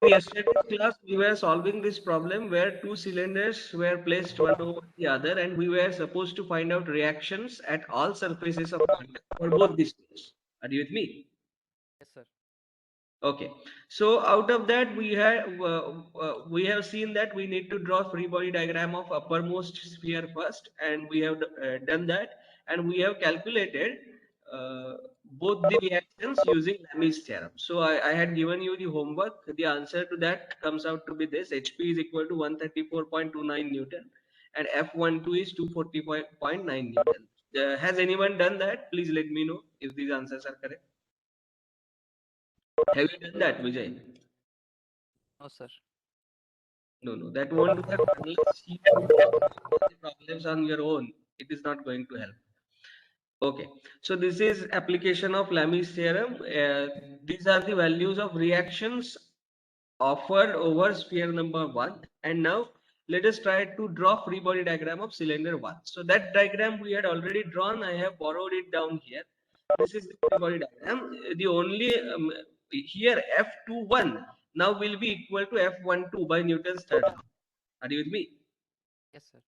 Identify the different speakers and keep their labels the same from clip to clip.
Speaker 1: In yesterday's class, we were solving this problem where two cylinders were placed one over the other, and we were supposed to find out reactions at all surfaces of contact for both these things. Are you with me?
Speaker 2: Yes, sir.
Speaker 1: Okay. So out of that, we have seen that we need to draw free body diagram of uppermost sphere first, and we have done that, and we have calculated both the reactions using Lami's theorem. So I had given you the homework. The answer to that comes out to be this: HP is equal to 134.29 Newton, and F12 is 240.9 Newton. Has anyone done that? Please let me know if these answers are correct. Have you done that, Vijay?
Speaker 2: No, sir.
Speaker 1: No, no, that won't work unless you solve the problems on your own. It is not going to help. Okay, so this is application of Lami's theorem. These are the values of reactions offered over sphere number 1. And now let us try to draw free body diagram of cylinder 1. So that diagram we had already drawn. I have borrowed it down here. This is the free body diagram. The only here F21 now will be equal to F12 by Newton's third law. Are you with me?
Speaker 2: Yes, sir.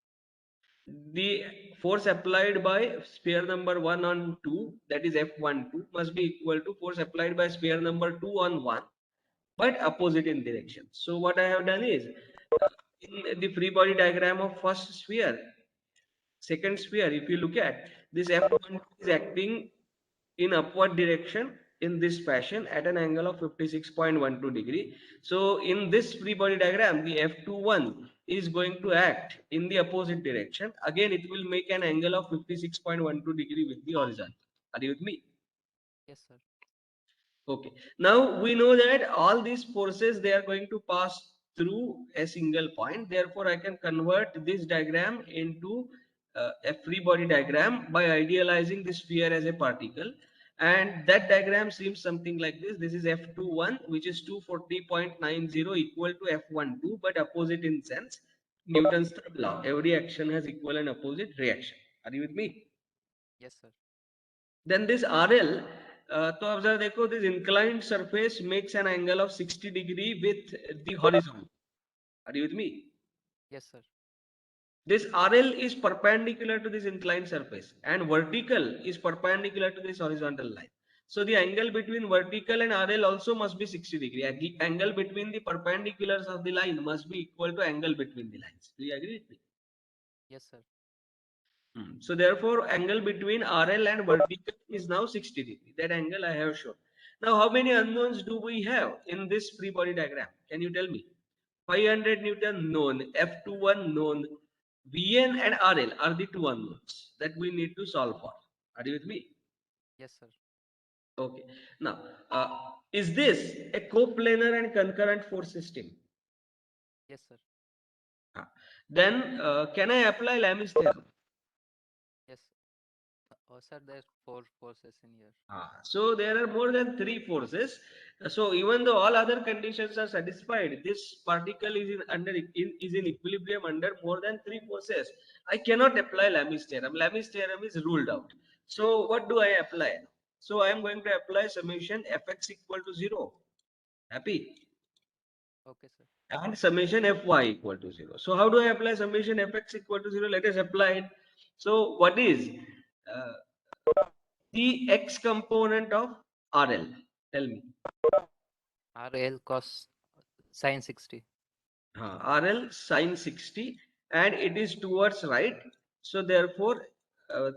Speaker 1: The force applied by sphere number 1 on 2, that is F12, must be equal to force applied by sphere number 2 on 1, but opposite in direction. So what I have done is, in the free body diagram of first sphere, second sphere, if you look at this F12 is acting in upward direction in this fashion at an angle of 56.12 degree. So in this free body diagram, the F21 is going to act in the opposite direction. Again, it will make an angle of 56.12 degree with the horizontal. Are you with me?
Speaker 2: Yes, sir.
Speaker 1: Okay. Now we know that all these forces, they are going to pass through a single point. Therefore, I can convert this diagram into a free body diagram by idealizing the sphere as a particle. And that diagram seems something like this. This is F21, which is 240.90 equal to F12, but opposite in sense. Newton's third law. Every action has equal and opposite reaction. Are you with me?
Speaker 2: Yes, sir.
Speaker 1: Then this RL, तो observe देखो, this inclined surface makes an angle of 60 degree with the horizon. Are you with me?
Speaker 2: Yes, sir.
Speaker 1: This RL is perpendicular to this inclined surface, and vertical is perpendicular to this horizontal line. So the angle between vertical and RL also must be 60 degree. The angle between the perpendiculars of the line must be equal to angle between the lines. Do you agree with me?
Speaker 2: Yes, sir.
Speaker 1: So therefore, angle between RL and vertical is now 60 degree. That angle I have shown. Now, how many unknowns do we have in this free body diagram? Can you tell me? 500 Newton known, F21 known, Vn and RL are the two unknowns that we need to solve for. Are you with me?
Speaker 2: Yes, sir.
Speaker 1: Okay. Now, is this a coplanar and concurrent force system?
Speaker 2: Yes, sir.
Speaker 1: Then, can I apply Lami's theorem?
Speaker 2: Yes. Oh, sir, there's four forces in here.
Speaker 1: So there are more than three forces. So even though all other conditions are satisfied, this particle is in equilibrium under more than three forces. I cannot apply Lami's theorem. Lami's theorem is ruled out. So what do I apply? So I am going to apply summation fx equal to 0. Happy?
Speaker 2: Okay, sir.
Speaker 1: And summation fy equal to 0. So how do I apply summation fx equal to 0? Let us apply it. So what is uh, the x component of RL? Tell me.
Speaker 2: RL cos sin 60.
Speaker 1: RL sine 60, and it is towards right. So therefore,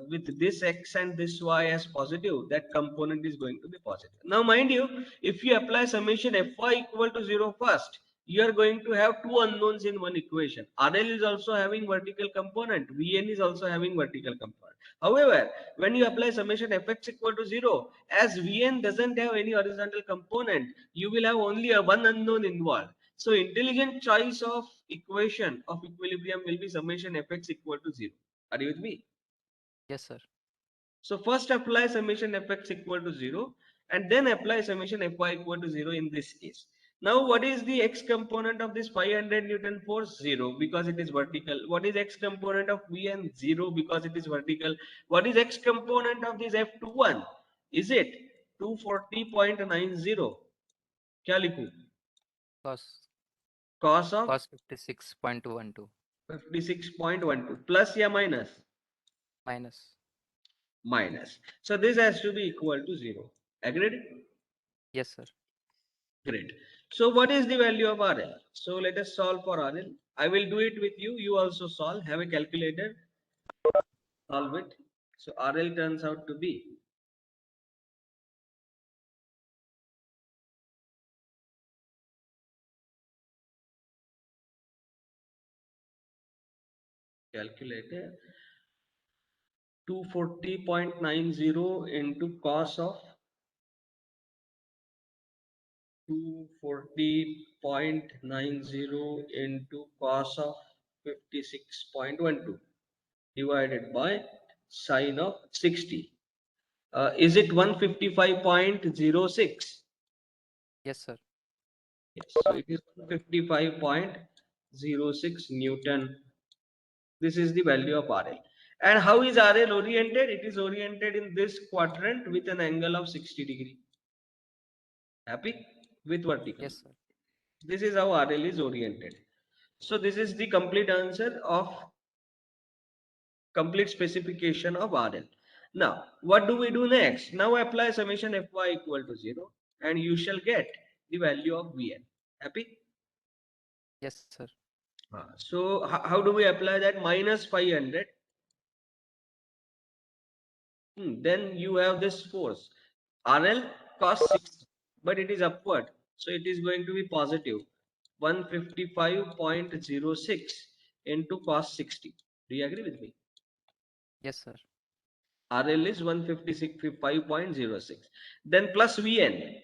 Speaker 1: with this x and this y as positive, that component is going to be positive. Now mind you, if you apply summation fy equal to 0 first, you are going to have two unknowns in one equation. RL is also having vertical component, Vn is also having vertical component. However, when you apply summation fx equal to 0, as Vn doesn't have any horizontal component, you will have only a one unknown involved. So intelligent choice of equation of equilibrium will be summation fx equal to 0. Are you with me?
Speaker 2: Yes, sir.
Speaker 1: So first apply summation fx equal to 0, and then apply summation fy equal to 0 in this case. Now what is the x component of this 500 Newton force? 0, because it is vertical. What is x component of Vn? 0, because it is vertical. What is x component of this F21? Is it 240.90? क्या लिखूं?
Speaker 2: Cos
Speaker 1: Cos of
Speaker 2: cos 56.12
Speaker 1: 56.12 plus या minus?
Speaker 2: minus.
Speaker 1: Minus. So this has to be equal to 0. Agreed?
Speaker 2: Yes, sir.
Speaker 1: Great. So what is the value of RL? So let us solve for RL. I will do it with you. You also solve. Have a calculator. Solve it. So RL turns out to be calculator 240.90 into cos of 240.90 into cos of 56.12 divided by sine of 60. Is it 155.06?
Speaker 2: Yes, sir.
Speaker 1: Yes, so it is 155.06 Newton. This is the value of RL. And how is RL oriented? It is oriented in this quadrant with an angle of 60 degree. Happy? With vertical.
Speaker 2: Yes, sir.
Speaker 1: This is how RL is oriented. So this is the complete answer of complete specification of RL. Now, what do we do next? Now apply summation Fy equal to 0 and you shall get the value of Vn. Happy?
Speaker 2: Yes, sir.
Speaker 1: So how do we apply that? Minus 500. Then you have this force. RL cos 60, but it is upward. So it is going to be positive. 155.06 into cos 60. Do you agree with me?
Speaker 2: Yes, sir.
Speaker 1: RL is 155.06. Then plus Vn.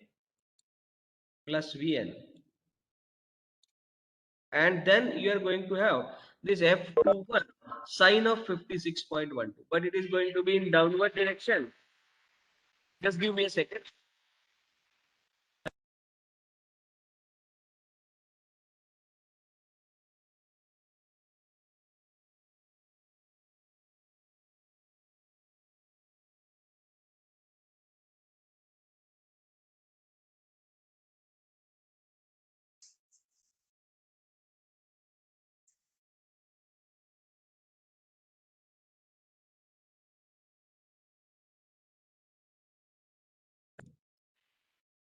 Speaker 1: Plus Vn. And then you are going to have this F21 sine of 56.12. But it is going to be in downward direction. Just give me a second.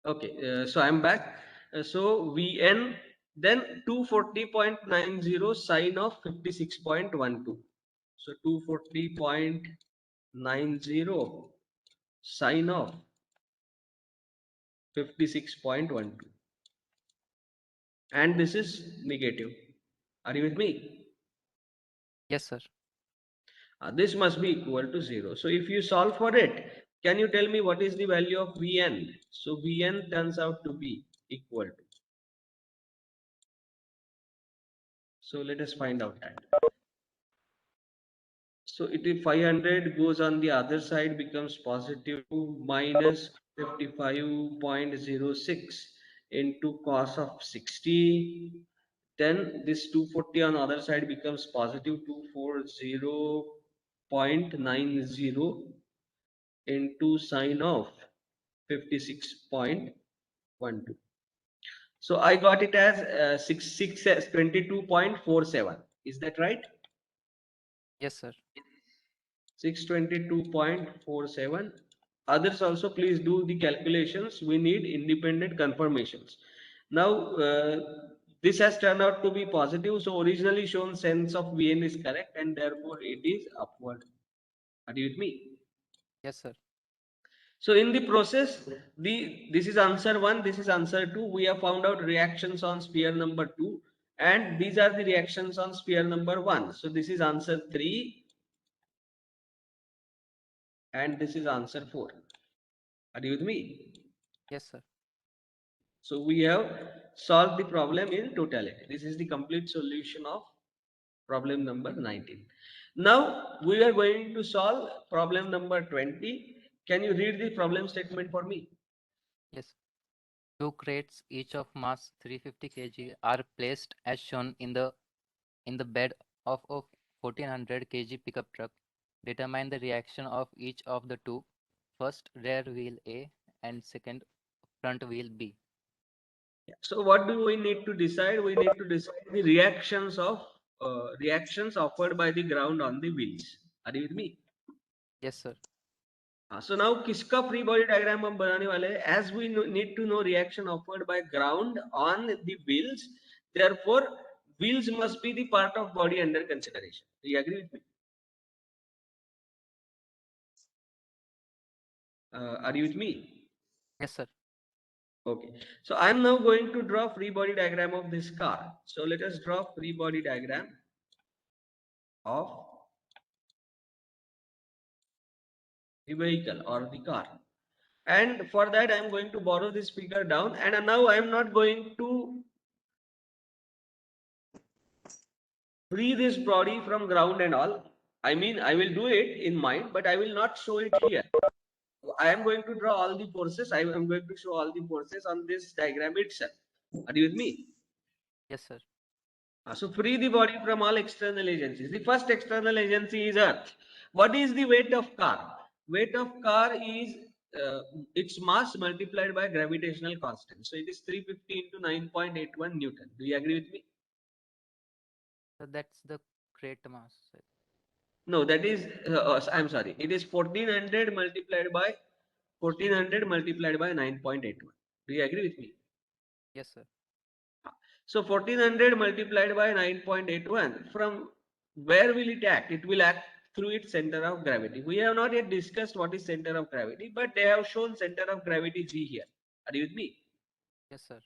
Speaker 1: Okay, so I'm back. So Vn then 240.90 sine of 56.12. So 240.90 sine of 56.12. And this is negative. Are you with me?
Speaker 2: Yes, sir.
Speaker 1: This must be equal to 0. So if you solve for it, can you tell me what is the value of Vn? So Vn turns out to be equal to. So let us find out that. So it is 500 goes on the other side becomes positive minus 55.06 into cos of 60. Then this 240 on the other side becomes positive 240.90 into sine of 56.12. So I got it as 22.47. Is that right?
Speaker 2: Yes, sir.
Speaker 1: 622.47. Others also please do the calculations. We need independent confirmations. Now this has turned out to be positive. So originally shown sense of Vn is correct and therefore it is upward. Are you with me?
Speaker 2: Yes, sir.
Speaker 1: So in the process, this is answer 1, this is answer 2. We have found out reactions on sphere number 2 and these are the reactions on sphere number 1. So this is answer 3 and this is answer 4. Are you with me?
Speaker 2: Yes, sir.
Speaker 1: So we have solved the problem in totality. This is the complete solution of problem number 19. Now we are going to solve problem number 20. Can you read the problem statement for me?
Speaker 2: Yes. Two crates, each of mass 350 kg, are placed as shown in the bed of a 1400 kg pickup truck. Determine the reaction of each of the two. First, rear wheel A and second, front wheel B.
Speaker 1: So what do we need to decide? We need to decide the reactions offered by the ground on the wheels. Are you with me?
Speaker 2: Yes, sir.
Speaker 1: So now किसका free body diagram हम बनाने वाले हैं? As we need to know reaction offered by ground on the wheels, therefore wheels must be the part of body under consideration. Do you agree with me? Are you with me?
Speaker 2: Yes, sir.
Speaker 1: Okay. So I'm now going to draw free body diagram of this car. So let us draw free body diagram of the vehicle or the car. And for that I'm going to borrow this figure down, and now I'm not going to free this body from ground and all. I mean, I will do it in mind, but I will not show it here. I am going to draw all the forces. I am going to show all the forces on this diagram itself. Are you with me?
Speaker 2: Yes, sir.
Speaker 1: So free the body from all external agencies. The first external agency is Earth. What is the weight of car? Weight of car is its mass multiplied by gravitational constant. So it is 350 into 9.81 Newton. Do you agree with me?
Speaker 2: So that's the crate mass, sir.
Speaker 1: No, that is, I'm sorry. It is 1400 multiplied by 9.81. Do you agree with me?
Speaker 2: Yes, sir.
Speaker 1: So 1400 multiplied by 9.81, from where will it act? It will act through its center of gravity. We have not yet discussed what is center of gravity, but they have shown center of gravity G here. Are you with me?
Speaker 2: Yes, sir.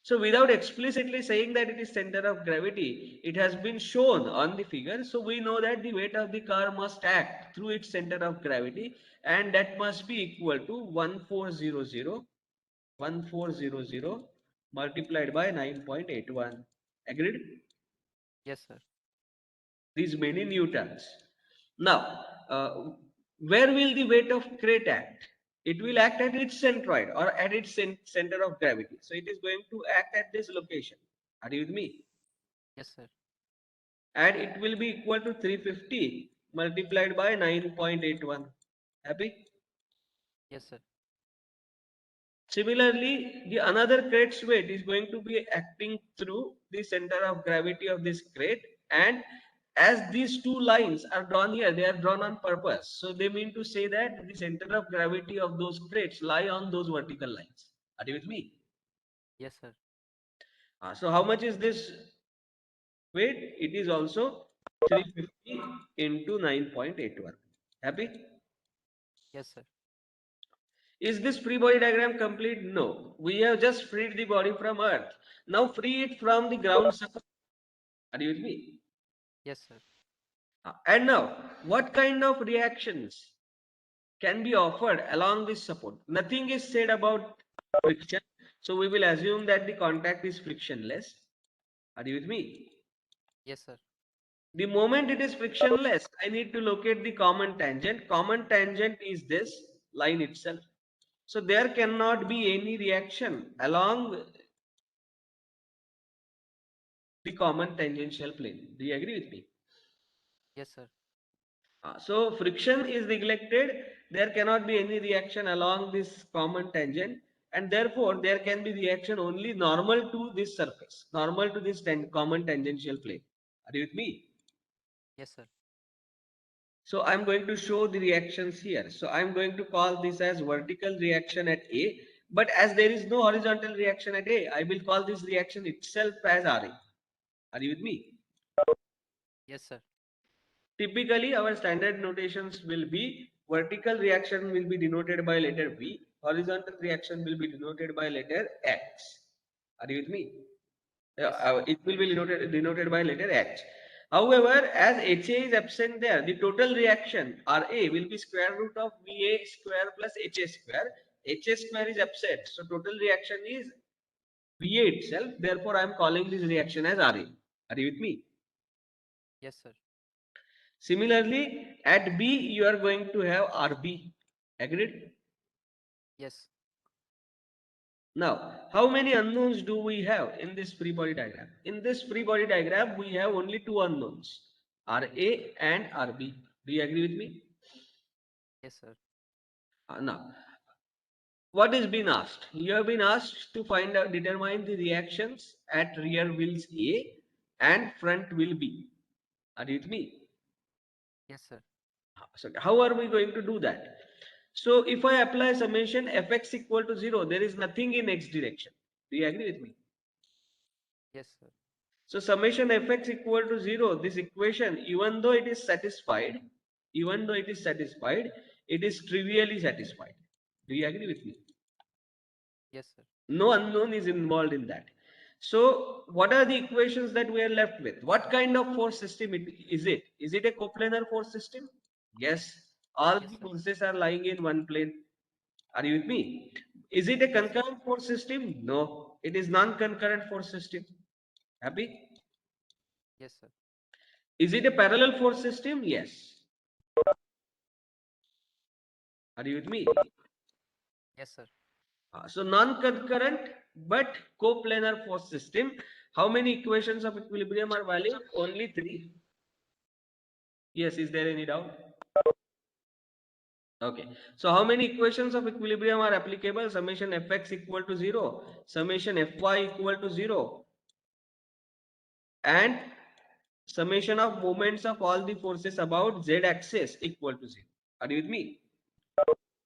Speaker 1: So without explicitly saying that it is center of gravity, it has been shown on the figure. So we know that the weight of the car must act through its center of gravity, and that must be equal to 1400 multiplied by 9.81. Agreed?
Speaker 2: Yes, sir.
Speaker 1: These many newtons. Now, where will the weight of crate act? It will act at its centroid or at its center of gravity. So it is going to act at this location. Are you with me?
Speaker 2: Yes, sir.
Speaker 1: And it will be equal to 350 multiplied by 9.81. Happy?
Speaker 2: Yes, sir.
Speaker 1: Similarly, the another crate's weight is going to be acting through the center of gravity of this crate, and as these two lines are drawn here, they are drawn on purpose. So they mean to say that the center of gravity of those crates lie on those vertical lines. Are you with me?
Speaker 2: Yes, sir.
Speaker 1: So how much is this weight? It is also 350 into 9.81. Happy?
Speaker 2: Yes, sir.
Speaker 1: Is this free body diagram complete? No. We have just freed the body from Earth. Now free it from the ground support. Are you with me?
Speaker 2: Yes, sir.
Speaker 1: And now, what kind of reactions can be offered along this support? Nothing is said about friction. So we will assume that the contact is frictionless. Are you with me?
Speaker 2: Yes, sir.
Speaker 1: The moment it is frictionless, I need to locate the common tangent. Common tangent is this line itself. So there cannot be any reaction along the common tangential plane. Do you agree with me?
Speaker 2: Yes, sir.
Speaker 1: So friction is neglected. There cannot be any reaction along this common tangent, and therefore there can be reaction only normal to this surface, normal to this common tangential plane. Are you with me?
Speaker 2: Yes, sir.
Speaker 1: So I'm going to show the reactions here. So I'm going to call this as vertical reaction at A. But as there is no horizontal reaction at A, I will call this reaction itself as RA. Are you with me?
Speaker 2: Yes, sir.
Speaker 1: Typically, our standard notations will be vertical reaction will be denoted by letter V, horizontal reaction will be denoted by letter X. Are you with me?
Speaker 2: Yes.
Speaker 1: It will be denoted by letter H. However, as HA is absent there, the total reaction RA will be square root of VA square plus HA square. HA square is absent, so total reaction is VA itself. Therefore, I am calling this reaction as RA. Are you with me?
Speaker 2: Yes, sir.
Speaker 1: Similarly, at B, you are going to have RB. Agreed?
Speaker 2: Yes.
Speaker 1: Now, how many unknowns do we have in this free body diagram? In this free body diagram, we have only two unknowns, RA and RB. Do you agree with me?
Speaker 2: Yes, sir.
Speaker 1: Now, what is been asked? You have been asked to find out, determine the reactions at rear wheels A and front wheel B. Are you with me?
Speaker 2: Yes, sir.
Speaker 1: So how are we going to do that? So if I apply summation fx equal to 0, there is nothing in x direction. Do you agree with me?
Speaker 2: Yes, sir.
Speaker 1: So summation fx equal to 0, this equation, even though it is satisfied, it is trivially satisfied. Do you agree with me?
Speaker 2: Yes, sir.
Speaker 1: No unknown is involved in that. So what are the equations that we are left with? What kind of force system is it? Is it a coplanar force system? Yes. All
Speaker 2: Yes,
Speaker 1: the
Speaker 2: sir.
Speaker 1: forces are lying in one plane. Are you with me? Is it a
Speaker 2: Yes, sir.
Speaker 1: concurrent force system? No. It is non-concurrent force system. Happy?
Speaker 2: Yes, sir.
Speaker 1: Is it a parallel force system? Yes. Are you with me?
Speaker 2: Yes, sir.
Speaker 1: So non-concurrent but coplanar force system. How many equations of equilibrium are valid? Only three. Yes, is there any doubt? Okay. So how many equations of equilibrium are applicable? Summation fx equal to 0, summation fy equal to 0, and summation of moments of all the forces about z axis equal to 0. Are you with me?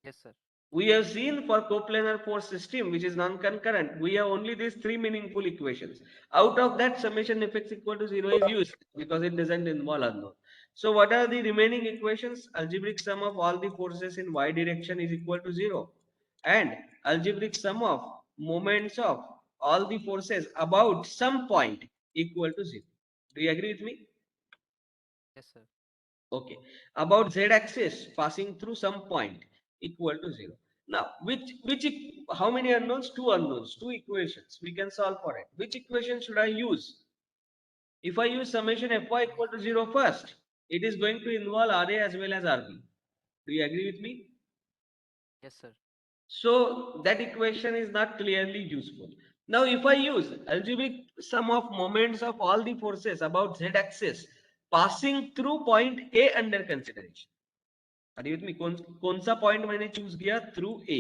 Speaker 2: Yes, sir.
Speaker 1: We have seen for coplanar force system, which is non-concurrent, we have only these three meaningful equations. Out of that, summation fx equal to 0 is used because it doesn't involve unknown. So what are the remaining equations? Algebraic sum of all the forces in y direction is equal to 0. And algebraic sum of moments of all the forces about some point equal to 0. Do you agree with me?
Speaker 2: Yes, sir.
Speaker 1: Okay. About z-axis passing through some point equal to 0. Now, how many unknowns? Two unknowns, two equations. We can solve for it. Which equation should I use? If I use summation fy equal to 0 first, it is going to involve Ra as well as Rb. Do you agree with me?
Speaker 2: Yes, sir.
Speaker 1: So that equation is not clearly useful. Now, if I use algebraic sum of moments of all the forces about z-axis passing through point A under consideration. Are you with me? कौन सा point मैंने choose किया? Through A.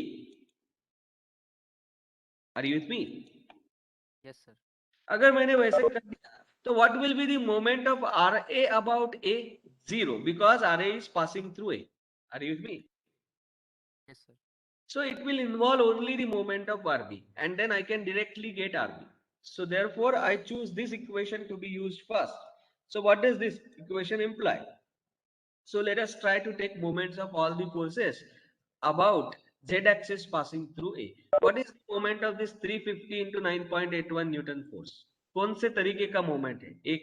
Speaker 1: Are you with me?
Speaker 2: Yes, sir.
Speaker 1: अगर मैंने वैसे कर दिया तो what will be the moment of R A about A? Zero, because R A is passing through A. Are you with me?
Speaker 2: Yes, sir.
Speaker 1: So it will involve only the moment of rb, and then I can directly get rb. So therefore I choose this equation to be used first. So what does this equation imply? So let us try to take moments of all the forces about z-axis passing through A. What is the moment of this 350 into 9.81 Newton force? कौन से तरीके का moment है? A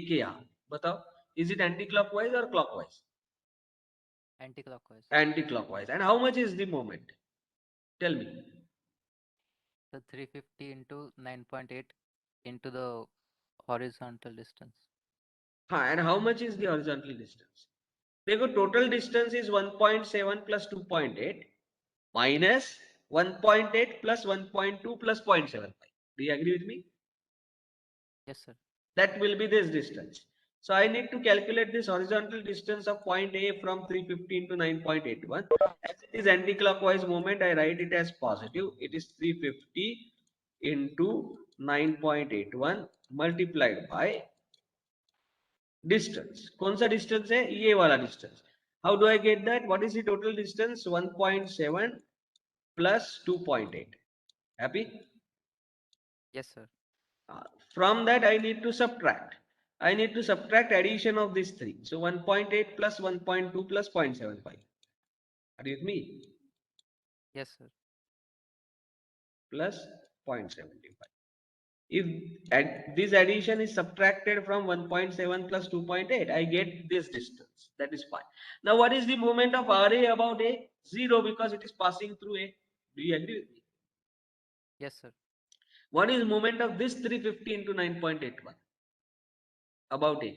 Speaker 1: के R बताओ. Is it anti-clockwise or clockwise?
Speaker 2: Anti-clockwise.
Speaker 1: Anti-clockwise. And how much is the moment? Tell me.
Speaker 2: The 350 into 9.8 into the horizontal distance.
Speaker 1: And how much is the horizontal distance? देखो total distance is 1.7 plus 2.8 minus 1.8 plus 1.2 plus 0.75. Do you agree with me?
Speaker 2: Yes, sir.
Speaker 1: That will be this distance. So I need to calculate this horizontal distance of point A from 350 into 9.81. As it is anti-clockwise moment, I write it as positive. It is 350 into 9.81 multiplied by distance. कौन सा distance है? ये वाला distance. How do I get that? What is the total distance? 1.7 plus 2.8. Happy?
Speaker 2: Yes, sir.
Speaker 1: Uh, from that I need to subtract. I need to subtract addition of these three. So 1.8 plus 1.2 plus 0.75. Are you with me?
Speaker 2: Yes, sir.
Speaker 1: Plus 0.75. If this addition is subtracted from 1.7 plus 2.8, I get this distance. That is fine. Now what is the moment of RA about A? Zero, because it is passing through A. Do you agree with me?
Speaker 2: Yes, sir.
Speaker 1: What is moment of this 350 into 9.81? About A.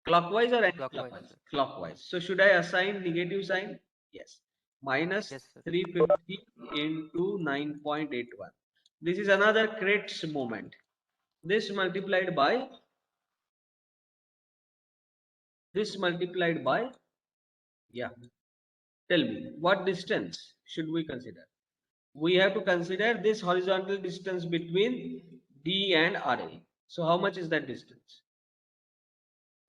Speaker 1: Clockwise or
Speaker 2: Clockwise,
Speaker 1: anti-clockwise?
Speaker 2: sir.
Speaker 1: Clockwise. So should I assign negative sign? Yes. Minus
Speaker 2: Yes, sir.
Speaker 1: 350 into 9.81. This is another Kretz moment. This multiplied by yeah. Tell me, what distance should we consider? we have to consider this horizontal distance between D and RL. So how much is that distance?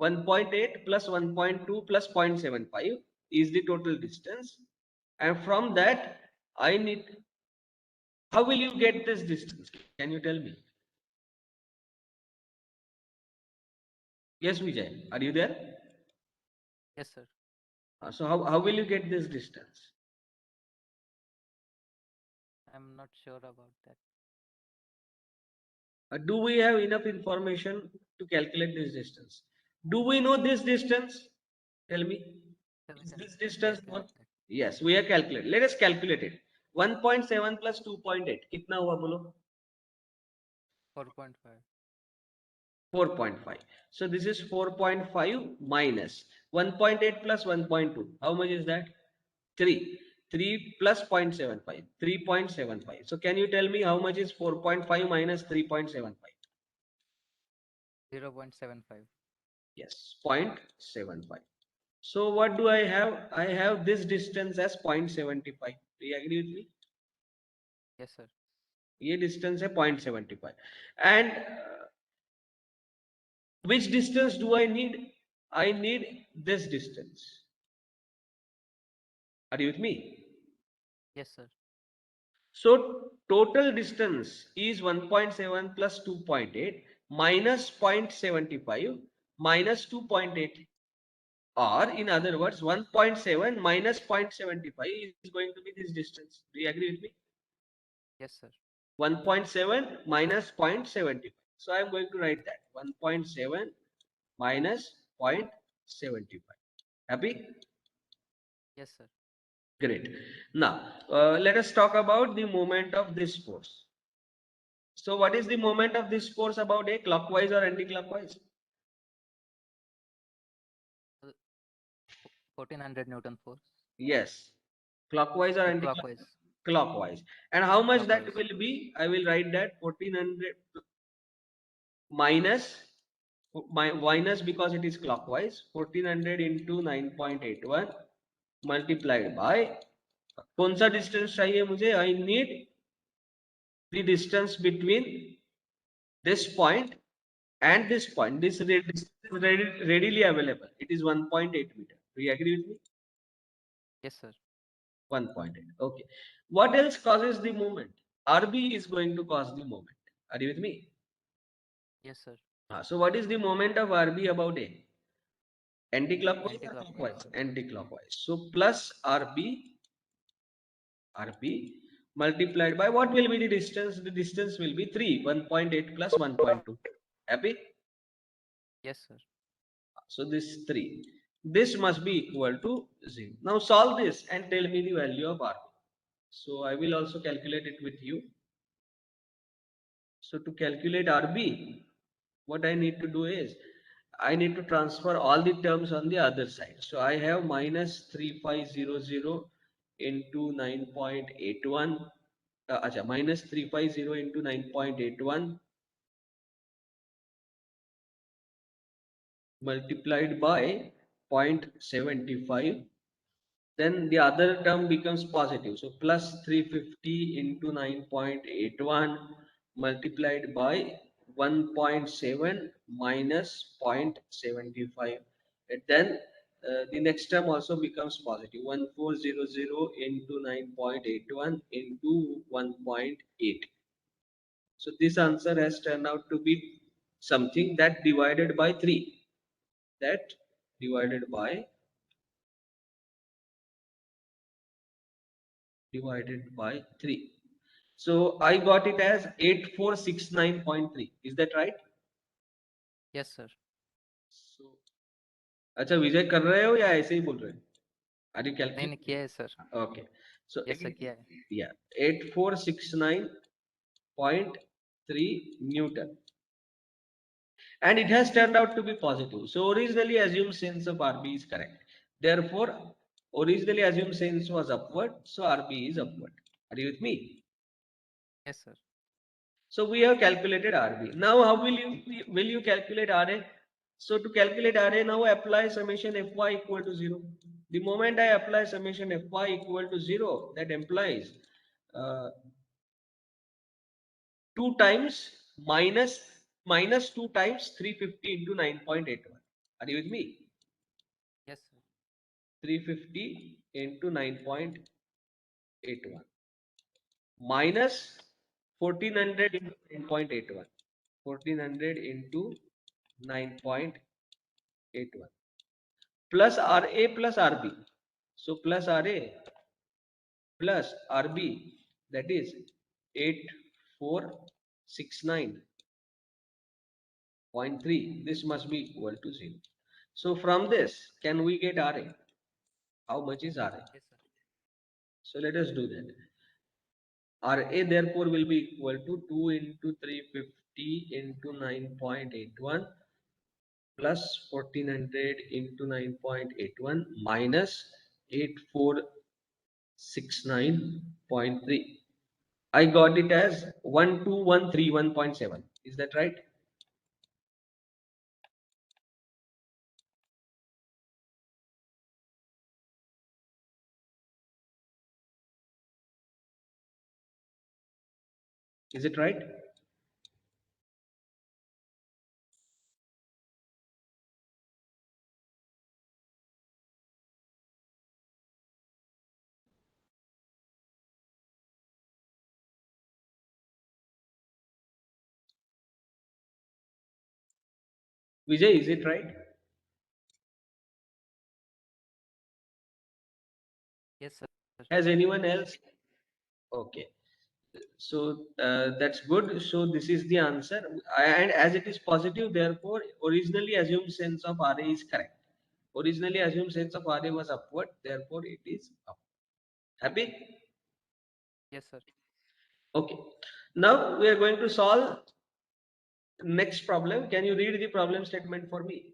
Speaker 1: 1.8 plus 1.2 plus 0.75 is the total distance. And from that, I need, how will you get this distance? Can you tell me? Yes, Vijay, are you there?
Speaker 2: Yes, sir.
Speaker 1: So how will you get this distance?
Speaker 2: I'm not sure about that.
Speaker 1: Do we have enough information to calculate this distance? Do we know this distance? Tell me.
Speaker 2: So we
Speaker 1: Is
Speaker 2: can
Speaker 1: this distance known?
Speaker 2: calculate
Speaker 1: Yes, we are calculating. Let us calculate it. 1.7 plus 2.8. कितना हुआ बोलो?
Speaker 2: 4.5.
Speaker 1: 4.5. So this is 4.5 minus 1.8 plus 1.2. How much is that? 3. 3 plus 0.75. 3.75. So can you tell me how much is 4.5 minus 3.75?
Speaker 2: 0.75.
Speaker 1: Yes, 0.75. So what do I have? I have this distance as 0.75. Do you agree with me?
Speaker 2: Yes, sir.
Speaker 1: ये distance है 0.75. And which distance do I need? I need this distance. Are you with me?
Speaker 2: Yes, sir.
Speaker 1: So total distance is 1.7 plus 2.8 minus 0.75 minus 2.8, or in other words 1.7 minus 0.75 is going to be this distance. Do you agree with me?
Speaker 2: Yes, sir.
Speaker 1: 1.7 minus 0.75. So I am going to write that 1.7 minus 0.75. Happy?
Speaker 2: Yes, sir.
Speaker 1: Great. Now let us talk about the moment of this force. So what is the moment of this force about a clockwise or anti-clockwise?
Speaker 2: 1400 Newton force.
Speaker 1: Yes. Clockwise or anti-clockwise?
Speaker 2: Clockwise.
Speaker 1: Clockwise. And how much that
Speaker 2: Clockwise.
Speaker 1: will be? I will write that 1400 minus minus because it is clockwise, 1400 into 9.81 multiplied by, कौन सा distance चाहिए मुझे? I need the distance between this point and this point. This distance is readily available. It is 1.8 meter. Do you agree with me?
Speaker 2: Yes, sir.
Speaker 1: 1.8. Okay. What else causes the movement? RB is going to cause the movement. Are you with me?
Speaker 2: Yes, sir.
Speaker 1: So what is the moment of RB about A? Anti-clockwise or
Speaker 2: Anti-clockwise.
Speaker 1: clockwise? Anti-clockwise. So plus RB multiplied by what will be the distance? The distance will be 3. 1.8 plus 1.2. Happy?
Speaker 2: Yes, sir.
Speaker 1: So this 3. This must be equal to 0. Now solve this and tell me the value of RB. So I will also calculate it with you. So to calculate RB, what I need to do is I need to transfer all the terms on the other side. So I have minus 3500 into 9.81. Minus 350 into 9.81 multiplied by 0.75. Then the other term becomes positive. So plus 350 into 9.81 multiplied by 1.7 minus 0.75. And then the next term also becomes positive. 1400 into 9.81 into 1.8. So this answer has turned out to be something that divided by 3. That divided by 3. So I got it as 8469.3. Is that right?
Speaker 2: Yes, sir.
Speaker 1: So, अच्छा विजय कर रहे हो या ऐसे ही बोल रहे हो? Are you
Speaker 2: नहीं नहीं
Speaker 1: calculating?
Speaker 2: किया है sir.
Speaker 1: Okay. So
Speaker 2: Yes, sir. किया है.
Speaker 1: yeah, 8469.3 Newton. And it has turned out to be positive. So originally assumed sense of RB is correct. Therefore, originally assumed sense was upward. So RB is upward. Are you with me?
Speaker 2: Yes, sir.
Speaker 1: So we have calculated RB. Now how will you calculate RA? So to calculate RA, now apply summation Fy equal to 0. The moment I apply summation Fy equal to 0, that implies 2 times minus 2 times 350 into 9.81. Are you with me?
Speaker 2: Yes, sir.
Speaker 1: 350 into 9.81 minus 1400 into 9.81. 1400 into 9.81 plus RA plus RB. So plus RA plus RB, that is 8469.3. This must be equal to 0. So from this, can we get RA? How much is RA?
Speaker 2: Yes, sir.
Speaker 1: So let us do that. RA therefore will be equal to 2 into 350 into 9.81 plus 1400 into 9.81 minus 8469.3. I got it as 12131.7. Is that right? Is it right? Vijay, is it right?
Speaker 2: Yes, sir.
Speaker 1: Has anyone else? Okay. So that's good. So this is the answer. And as it is positive, therefore, originally assumed sense of RA is correct. Originally assumed sense of RA was upward, therefore it is up. Happy?
Speaker 2: Yes, sir.
Speaker 1: Okay. Now we are going to solve next problem. Can you read the problem statement for me?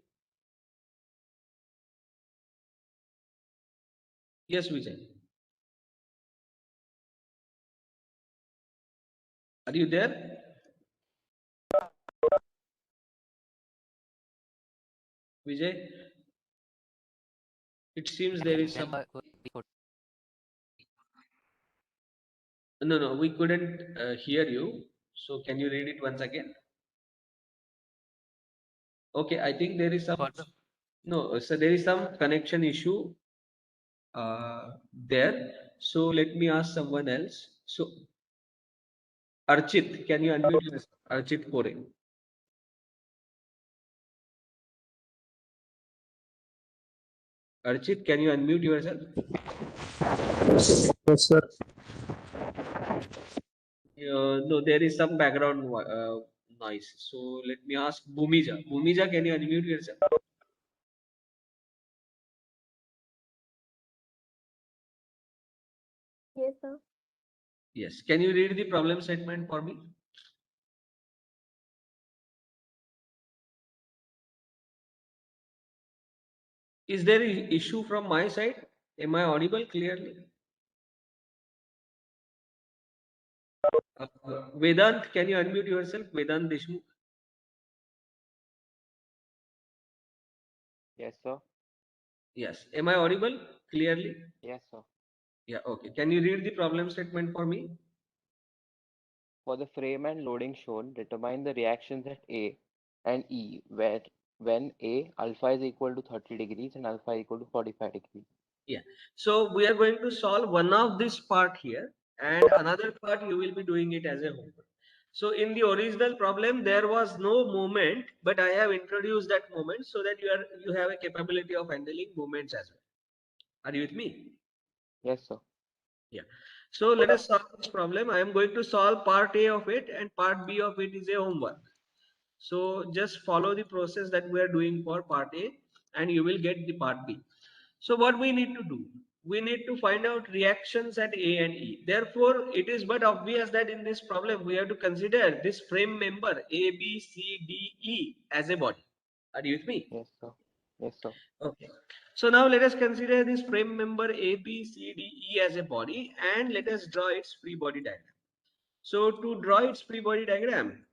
Speaker 1: Yes, Vijay. Are you there? Vijay? It seems there is some. No, we couldn't hear you. So can you read it once again? Okay, I think there is some.
Speaker 2: For the
Speaker 1: No, so there is some connection issue there. So let me ask someone else. So Archit, can you unmute yourself? Archit Kore. Archit, can you unmute yourself?
Speaker 3: Yes, sir.
Speaker 1: No, there is some background noise. So let me ask Bhumija. Bhumija, can you unmute yourself?
Speaker 4: Yes, sir.
Speaker 1: Yes. Can you read the problem statement for me? Is there an issue from my side? Am I audible clearly? Vedant, can you unmute yourself? Vedant Deshmukh.
Speaker 5: Yes, sir.
Speaker 1: Yes. Am I audible clearly?
Speaker 5: Yes, sir.
Speaker 1: Yeah. Okay. Can you read the problem statement for me?
Speaker 5: For the frame and loading shown, determine the reactions at A and E where when A alpha is equal to 30 degrees and alpha equal to 45 degrees.
Speaker 1: Yeah. So we are going to solve one of this part here, and another part you will be doing it as a homework. So in the original problem, there was no moment, but I have introduced that moment so that you have a capability of handling moments as well. Are you with me?
Speaker 5: Yes, sir.
Speaker 1: Yeah. So let us solve this problem. I am going to solve part A of it, and part B of it is a homework. So just follow the process that we are doing for part A, and you will get the part B. So what we need to do? We need to find out reactions at A and E. Therefore, it is but obvious that in this problem, we have to consider this frame member A, B, C, D, E as a body. Are you with me?
Speaker 5: Yes, sir. Yes, sir.
Speaker 1: Okay. So now let us consider this frame member A, B, C, D, E as a body, and let us draw its free body diagram. So to draw its free body diagram,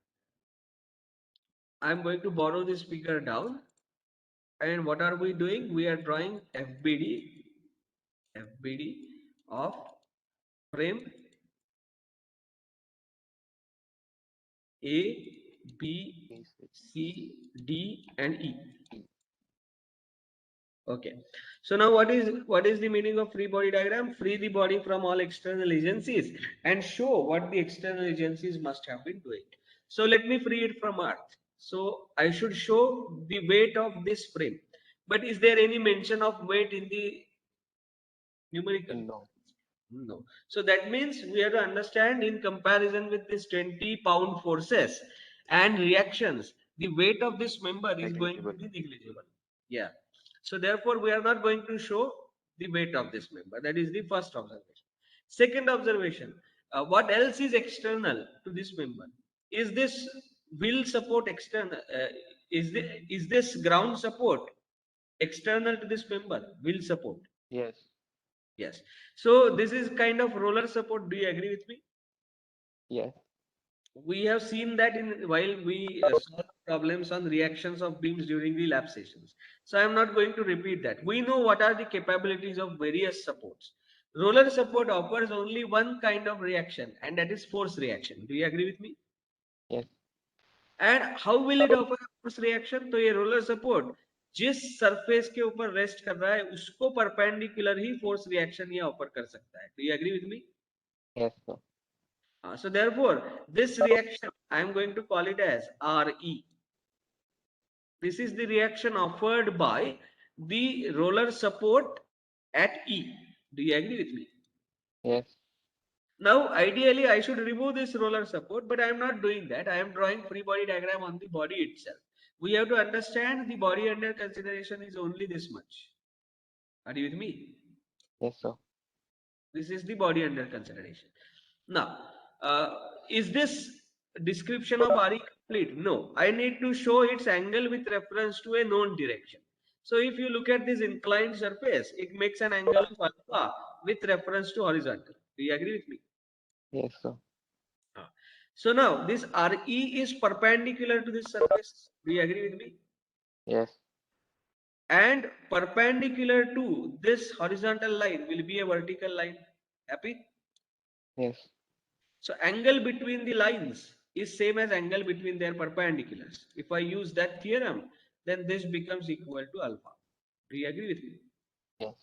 Speaker 1: I am going to borrow this figure down. And what are we doing? We are drawing FBD of frame A, B, C, D, and E. Okay. So now what is the meaning of free body diagram? Free the body from all external agencies and show what the external agencies must have been doing. So let me free it from Earth. So I should show the weight of this frame. But is there any mention of weight in the numerical?
Speaker 5: No.
Speaker 1: No. So that means we have to understand in comparison with this 20-pound forces and reactions, the weight of this member is going to be negligible. Yeah. So therefore, we are not going to show the weight of this member. That is the first observation. Second observation, what else is external to this member? Is this wheel support external? Is this ground support external to this member? Wheel support.
Speaker 5: Yes.
Speaker 1: Yes. So this is kind of roller support. Do you agree with me?
Speaker 5: Yes.
Speaker 1: We have seen that in while we solve problems on reactions of beams during the lab sessions. So I am not going to repeat that. We know what are the capabilities of various supports. Roller support offers only one kind of reaction, and that is force reaction. Do you agree with me?
Speaker 5: Yes.
Speaker 1: And how will it offer a force reaction? तो ये roller support जिस surface के ऊपर rest कर रहा है उसको perpendicular ही force reaction ये offer कर सकता है. Do you agree with me?
Speaker 5: Yes, sir.
Speaker 1: So therefore, this reaction I am going to call it as RE. This is the reaction offered by the roller support at E. Do you agree with me?
Speaker 5: Yes.
Speaker 1: Now, ideally, I should remove this roller support, but I am not doing that. I am drawing free body diagram on the body itself. We have to understand the body under consideration is only this much. Are you with me?
Speaker 5: Yes, sir.
Speaker 1: This is the body under consideration. Now, is this description of RE complete? No, I need to show its angle with reference to a known direction. So if you look at this inclined surface, it makes an angle of alpha with reference to horizontal. Do you agree with me?
Speaker 5: Yes, sir.
Speaker 1: So now this RE is perpendicular to this surface. Do you agree with me?
Speaker 5: Yes.
Speaker 1: And perpendicular to this horizontal line will be a vertical line. Happy?
Speaker 5: Yes.
Speaker 1: So angle between the lines is same as angle between their perpendiculars. If I use that theorem, then this becomes equal to alpha. Do you agree with me?
Speaker 5: Yes.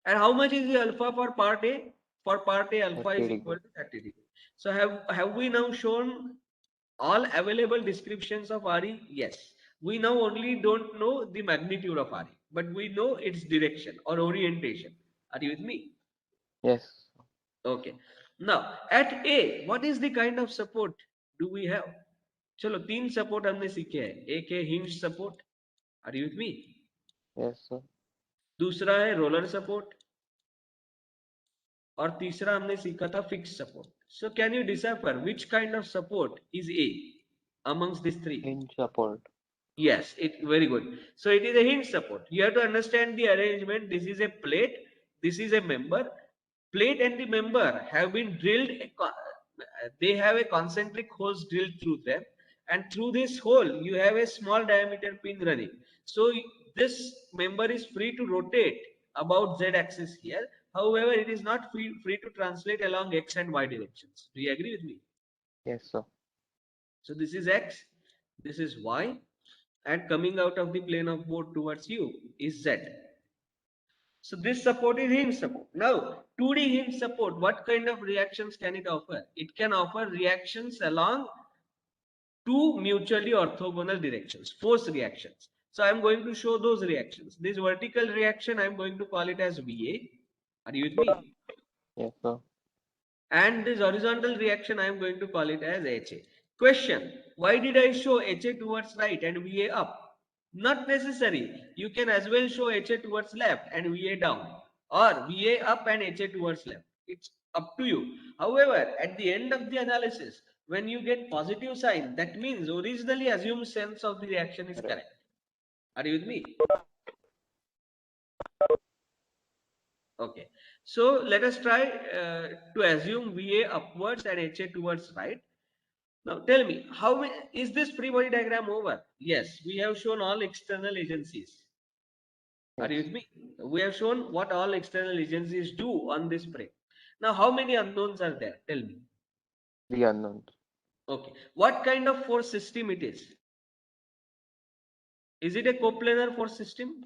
Speaker 1: And how much is the alpha for part A? For part A, alpha
Speaker 5: 30
Speaker 1: is
Speaker 5: degree.
Speaker 1: equal to 30 degrees. So have we now shown all available descriptions of RE? Yes. We now only don't know the magnitude of RE, but we know its direction or orientation. Are you with me?
Speaker 5: Yes.
Speaker 1: Okay. Now at A, what is the kind of support do we have? चलो तीन support हमने सीखे हैं. एक है hinge support. Are you with me?
Speaker 5: Yes, sir.
Speaker 1: दूसरा है roller support और तीसरा हमने सीखा था fix support. So can you decipher which kind of support is a amongst these three?
Speaker 5: Hinge support.
Speaker 1: Yes, it very good. So it is a hinge support. You have to understand the arrangement. This is a plate, this is a member. Plate and the member have been drilled, they have a concentric holes drilled through them, and through this hole you have a small diameter pin running. So this member is free to rotate about z axis here. However, it is not free to translate along x and y directions. Do you agree with me?
Speaker 5: Yes, sir.
Speaker 1: So this is x, this is y, and coming out of the plane of board towards you is z. So this support is hinge support. Now 2D hinge support, what kind of reactions can it offer? It can offer reactions along two mutually orthogonal directions, force reactions. So I am going to show those reactions. This vertical reaction I am going to call it as VA. Are you with me?
Speaker 5: Yes, sir.
Speaker 1: And this horizontal reaction I am going to call it as HA. Question: why did I show HA towards right and VA up? Not necessary. You can as well show HA towards left and VA down, or VA up and HA towards left. It's up to you. However, at the end of the analysis, when you get positive sign, that means originally assumed sense of the reaction is correct. Are you with me? Okay. So let us try to assume VA upwards and HA towards right. Now tell me, is this free body diagram over? Yes, we have shown all external agencies. Are you
Speaker 5: Yes.
Speaker 1: with me? We have shown what all external agencies do on this frame. Now, how many unknowns are there? Tell me.
Speaker 5: 3 unknowns.
Speaker 1: Okay. What kind of force system it is? Is it a coplanar force system?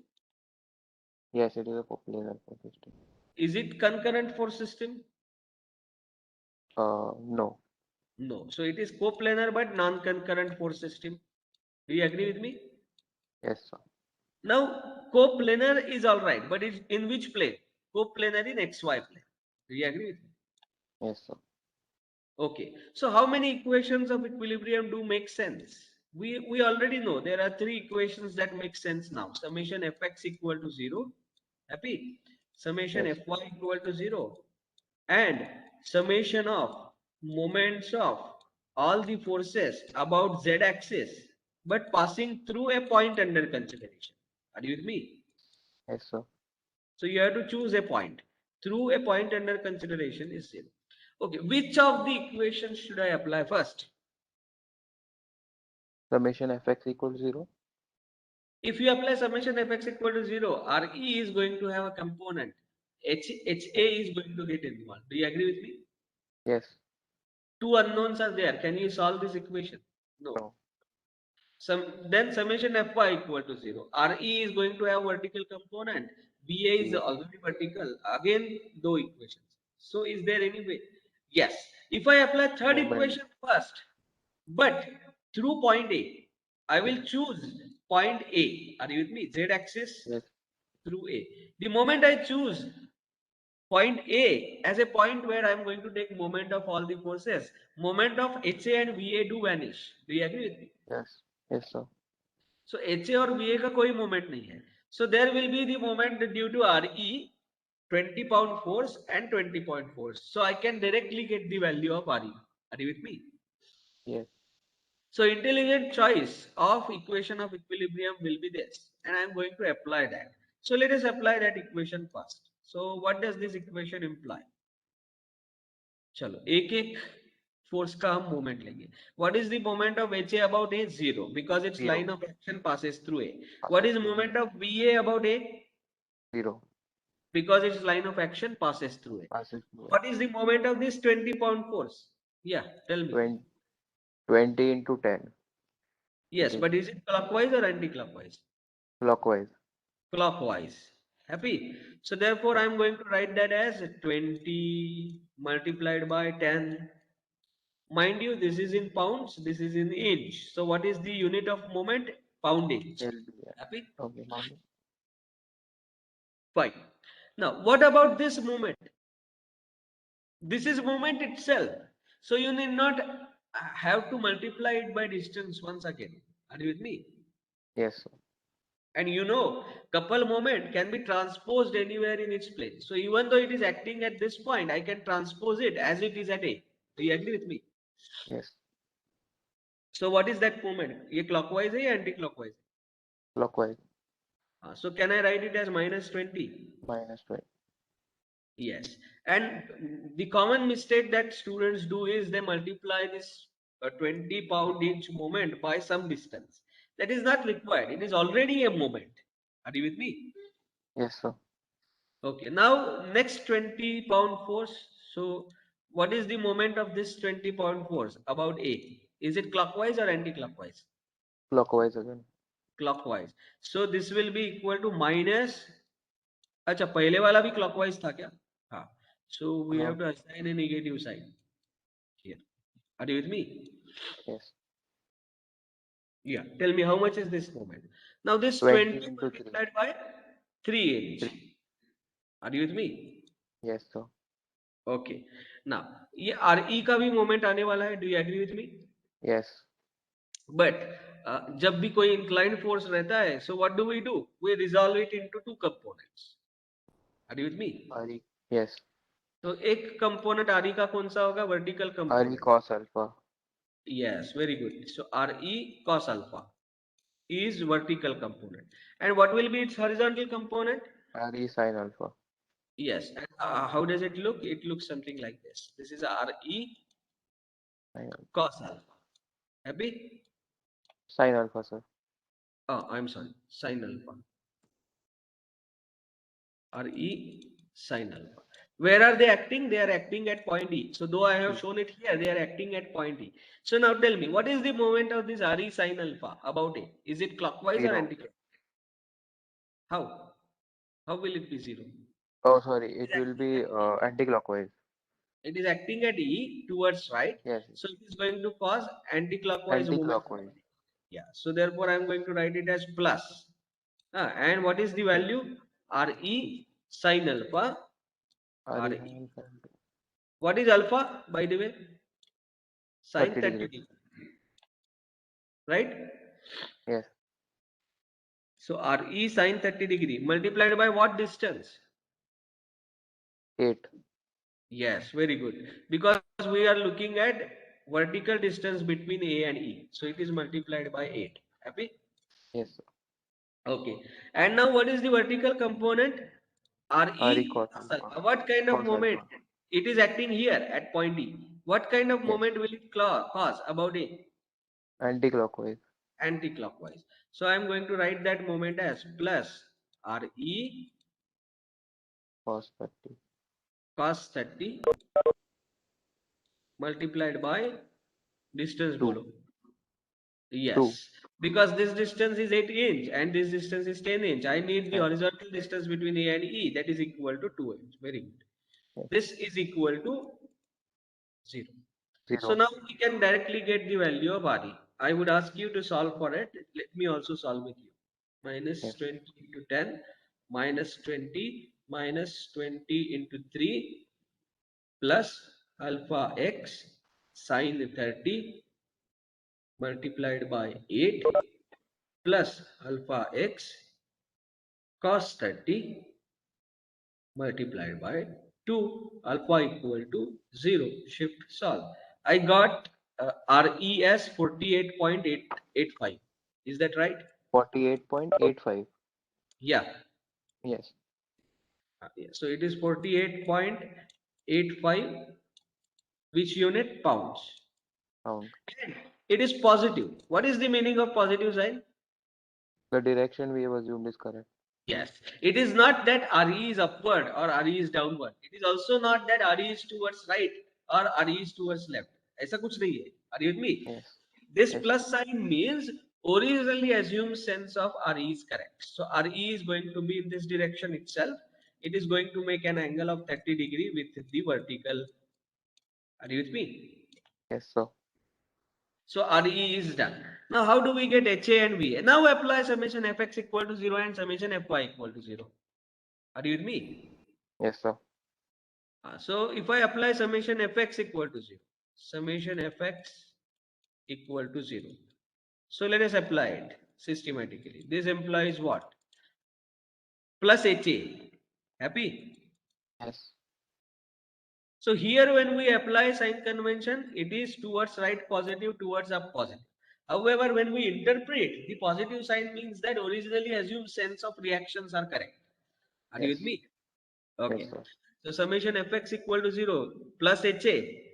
Speaker 5: Yes, it is a coplanar force system.
Speaker 1: Is it concurrent force system?
Speaker 5: No.
Speaker 1: No. So it is coplanar but non-concurrent force system. Do you agree with me?
Speaker 5: Yes, sir.
Speaker 1: Now, coplanar is all right, but it's in which plane? Coplanar in XY plane. Do you agree with me?
Speaker 5: Yes, sir.
Speaker 1: Okay. So how many equations of equilibrium do make sense? We already know there are three equations that make sense now. Summation fx equal to 0. Happy? Summation
Speaker 5: Yes.
Speaker 1: fy equal to 0. And summation of moments of all the forces about z axis but passing through a point under consideration. Are you with me?
Speaker 5: Yes, sir.
Speaker 1: So you have to choose a point. Through a point under consideration is 0. Okay, which of the equations should I apply first?
Speaker 5: Summation fx equal to 0.
Speaker 1: If you apply summation fx equal to 0, Re is going to have a component. HA is going to get involved. Do you agree with me?
Speaker 5: Yes.
Speaker 1: Two unknowns are there. Can you solve this equation? No.
Speaker 5: No.
Speaker 1: Then summation Fy equal to 0. Re is going to have vertical component. Va is
Speaker 5: Yeah.
Speaker 1: already vertical. Again, no equations. So is there any way? Yes. If I apply third
Speaker 5: Moment.
Speaker 1: equation first, but through point A, I will choose point A. Are you with me? Z axis
Speaker 5: Yes.
Speaker 1: through A. The moment I choose point A as a point where I am going to take moment of all the forces, moment of HA and VA do vanish. Do you agree with me?
Speaker 5: Yes. Yes, sir.
Speaker 1: So HA और VA का कोई moment नहीं है. So there will be the moment due to RE 20 pound force and 20 point force. So I can directly get the value of RE. Are you with me?
Speaker 5: Yes.
Speaker 1: So intelligent choice of equation of equilibrium will be this, and I am going to apply that. So let us apply that equation first. So what does this equation imply? चलो एक एक force का हम moment लेंगे. What is the moment of HA about A? 0, because its
Speaker 5: 0.
Speaker 1: line of action passes through A. What
Speaker 5: Passes
Speaker 1: is
Speaker 5: through
Speaker 1: moment of VA about A?
Speaker 5: 0.
Speaker 1: Because its line of action passes through A.
Speaker 5: Passes through
Speaker 1: What is the moment of this 20 pound force? Yeah, tell me.
Speaker 5: 20, 20 into 10.
Speaker 1: Yes,
Speaker 5: It is
Speaker 1: but is it clockwise or anti-clockwise?
Speaker 5: clockwise.
Speaker 1: Clockwise. Happy? So therefore,
Speaker 5: Yes.
Speaker 1: I'm going to write that as 20 multiplied by 10. Mind you, this is in pounds, this is in inch. So what is the unit of moment? Pound inch.
Speaker 5: LBM.
Speaker 1: Happy?
Speaker 5: Okay. Moment.
Speaker 1: Fine. Now, what about this moment? This is moment itself. So you need not have to multiply it by distance once again. Are you with me?
Speaker 5: Yes, sir.
Speaker 1: And you know, couple moment can be transposed anywhere in its place. So even though it is acting at this point, I can transpose it as it is at A. Do you agree with me?
Speaker 5: Yes.
Speaker 1: So what is that moment? ये clockwise है या anti-clockwise?
Speaker 5: Clockwise.
Speaker 1: So can I write it as minus 20?
Speaker 5: Minus 20.
Speaker 1: Yes. And the common mistake that students do is they multiply this 20 pound inch moment by some distance. That is not required. It is already a moment. Are you with me?
Speaker 5: Yes, sir.
Speaker 1: Okay. Now, next 20 pound force. So, what is the moment of this 20 pound force about A? Is it clockwise or anti-clockwise?
Speaker 5: Clockwise again.
Speaker 1: Clockwise. So, this will be equal to minus. अच्छा पहले वाला भी clockwise था क्या? हाँ. So, we have to assign a negative sign here. Are you with me?
Speaker 5: Yes.
Speaker 1: Yeah. Tell me how much is this moment? Now, this
Speaker 5: 20
Speaker 1: 20
Speaker 5: into 3.
Speaker 1: multiplied by 3 inch.
Speaker 5: 3.
Speaker 1: Are you with me?
Speaker 5: Yes, sir.
Speaker 1: Okay. Now, ये RE का भी moment आने वाला है. Do you agree with me?
Speaker 5: Yes.
Speaker 1: But जब भी कोई inclined force रहता है, so what do? We resolve it into two components. Are you with me?
Speaker 5: RE. Yes.
Speaker 1: तो एक component RE का कौन सा होगा? Vertical
Speaker 5: RE
Speaker 1: component.
Speaker 5: cos alpha.
Speaker 1: Yes, very good. So RE cos alpha is vertical component. And what will be its horizontal component?
Speaker 5: RE sin alpha.
Speaker 1: Yes. And how does it look? It looks something like this. This is RE
Speaker 5: Sin alpha.
Speaker 1: cos alpha. Happy?
Speaker 5: Sin alpha, sir.
Speaker 1: Oh, I'm sorry. Sin alpha. RE sin alpha. Where are they acting? They are acting at point E. So though I have
Speaker 5: E.
Speaker 1: shown it here, they are acting at point E. So now tell me, what is the moment of this Re sine alpha about A? Is it clockwise or
Speaker 5: 0.
Speaker 1: anti-clockwise? How? How will it be 0?
Speaker 5: Oh, sorry.
Speaker 1: It
Speaker 5: It
Speaker 1: is
Speaker 5: will
Speaker 1: acting
Speaker 5: be
Speaker 1: at E.
Speaker 5: anti-clockwise.
Speaker 1: It is acting at E towards right.
Speaker 5: Yes.
Speaker 1: So it is going to cause anti-clockwise movement.
Speaker 5: Anti-clockwise.
Speaker 1: Yeah. So therefore I am going to write it as plus. And what is the
Speaker 5: Yes.
Speaker 1: value? Re sine alpha.
Speaker 5: Re
Speaker 1: Re.
Speaker 5: sine alpha.
Speaker 1: What is alpha, by the way? Sine
Speaker 5: 30
Speaker 1: 30
Speaker 5: degrees.
Speaker 1: degree. Right?
Speaker 5: Yes.
Speaker 1: So Re sine 30 degree multiplied by what distance?
Speaker 5: 8.
Speaker 1: Yes, very good. Because we are looking at vertical distance between A and E. So it is multiplied by 8. Happy?
Speaker 5: Yes, sir.
Speaker 1: Okay. And now what is the vertical component?
Speaker 5: Re
Speaker 1: Re
Speaker 5: cos
Speaker 1: cos
Speaker 5: alpha.
Speaker 1: alpha. What kind of
Speaker 5: Cos
Speaker 1: moment?
Speaker 5: alpha.
Speaker 1: It is acting here at point E. What kind of
Speaker 5: Yes.
Speaker 1: moment will it cause about A?
Speaker 5: Anti-clockwise.
Speaker 1: Anti-clockwise. So I am going to write that moment as plus Re
Speaker 5: Cos 30.
Speaker 1: cos 30 multiplied by distance
Speaker 5: 2.
Speaker 1: below.
Speaker 5: 2.
Speaker 1: Yes, because this distance is 8 inch and this distance is 10 inch. I need the
Speaker 5: Yes.
Speaker 1: horizontal distance between A and E, that is equal to 2 inch. Very good.
Speaker 5: Yes.
Speaker 1: This is equal to 0. So
Speaker 5: 0.
Speaker 1: now we can directly get the value of Re. I would ask you to solve for it. Let me also solve with you. Minus
Speaker 5: Yes.
Speaker 1: 20 into 10 minus 20 minus 20 into 3 plus alpha x sine 30 multiplied by 8 plus alpha x cos 30 multiplied by 2 alpha equal to 0. Shift solve. I got RES 48.885. Is that right?
Speaker 5: 48.85.
Speaker 1: Yeah.
Speaker 5: Yes.
Speaker 1: Yeah. So it is 48.85, which unit? Pounds.
Speaker 5: Pound.
Speaker 1: And it is positive. What is the meaning of positive sign?
Speaker 5: The direction we have assumed is correct.
Speaker 1: Yes, it is not that RE is upward or RE is downward. It is also not that RE is towards right or RE is towards left. ऐसा कुछ नहीं है. Are you with me?
Speaker 5: Yes.
Speaker 1: This
Speaker 5: Yes.
Speaker 1: plus sign means originally assumed sense of RE is correct. So RE is going to be in this direction itself. It is going to make an angle of 30 degree with the vertical. Are you with me?
Speaker 5: Yes, sir.
Speaker 1: So RE is done. Now how do we get HA and VA? Now apply summation fx equal to 0 and summation fy equal to 0. Are you with me?
Speaker 5: Yes, sir.
Speaker 1: So if I apply summation fx equal to 0, summation fx equal to 0. So let us apply it systematically. This implies what? Plus HA. Happy?
Speaker 5: Yes.
Speaker 1: So here when we apply sign convention, it is towards right positive, towards up positive. However, when we interpret, the positive sign means that originally assumed sense of reactions are correct. Are you
Speaker 5: Yes.
Speaker 1: with me?
Speaker 5: Yes,
Speaker 1: Okay.
Speaker 5: sir.
Speaker 1: So summation fx equal to 0 plus HA.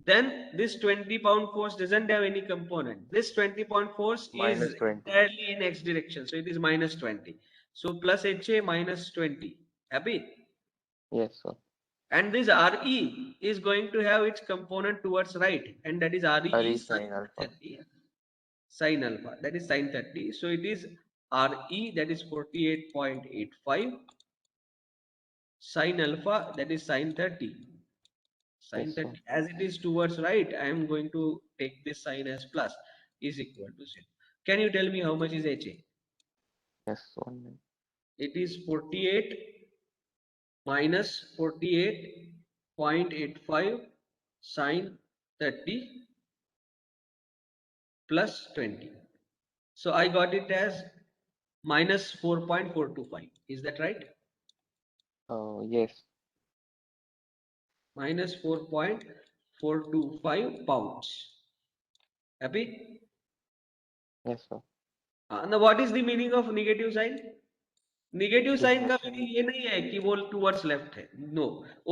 Speaker 1: Then this 20-pound force doesn't have any component. This 20-pound force is
Speaker 5: Minus 20.
Speaker 1: entirely in x direction. So it is minus 20. So plus HA minus 20. Happy?
Speaker 5: Yes, sir.
Speaker 1: And this RE is going to have its component towards right. And that is RE
Speaker 5: Re
Speaker 1: sin
Speaker 5: sine alpha.
Speaker 1: 30. Sin alpha. That is sin 30. So it is RE, that is 48.85. Sin alpha, that is sin 30. Sin
Speaker 5: Yes, sir.
Speaker 1: 30, as it is towards right, I am going to take this sign as plus, is equal to 0. Can you tell me how much is HA?
Speaker 5: Yes, 1 minute.
Speaker 1: It is 48 minus 48.85 sin 30 plus 20. So I got it as minus 4.425. Is that right?
Speaker 5: Yes.
Speaker 1: Minus 4.425 pounds. Happy?
Speaker 5: Yes, sir.
Speaker 1: Now what is the meaning of negative sign? Negative sign का
Speaker 5: Direction.
Speaker 1: Meaning ये नहीं है कि वो towards left है. No,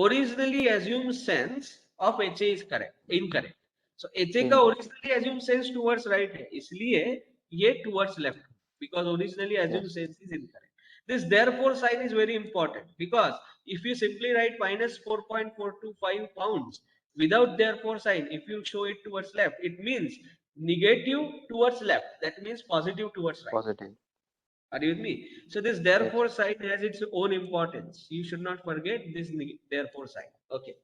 Speaker 1: originally assume sense of H is correct, incorrect. So H का
Speaker 5: Incorrect.
Speaker 1: Originally assume sense towards right है, इसलिए ये towards left, because originally assume
Speaker 5: Yes.
Speaker 1: Sense is incorrect. This therefore sign is very important, because if you simply write minus 4.425 pounds without therefore sign, if you show it towards left, it means negative towards left. That means positive towards right.
Speaker 5: Positive.
Speaker 1: Are you with me? So this therefore sign has its own importance. You should not forget this therefore sign. Okay.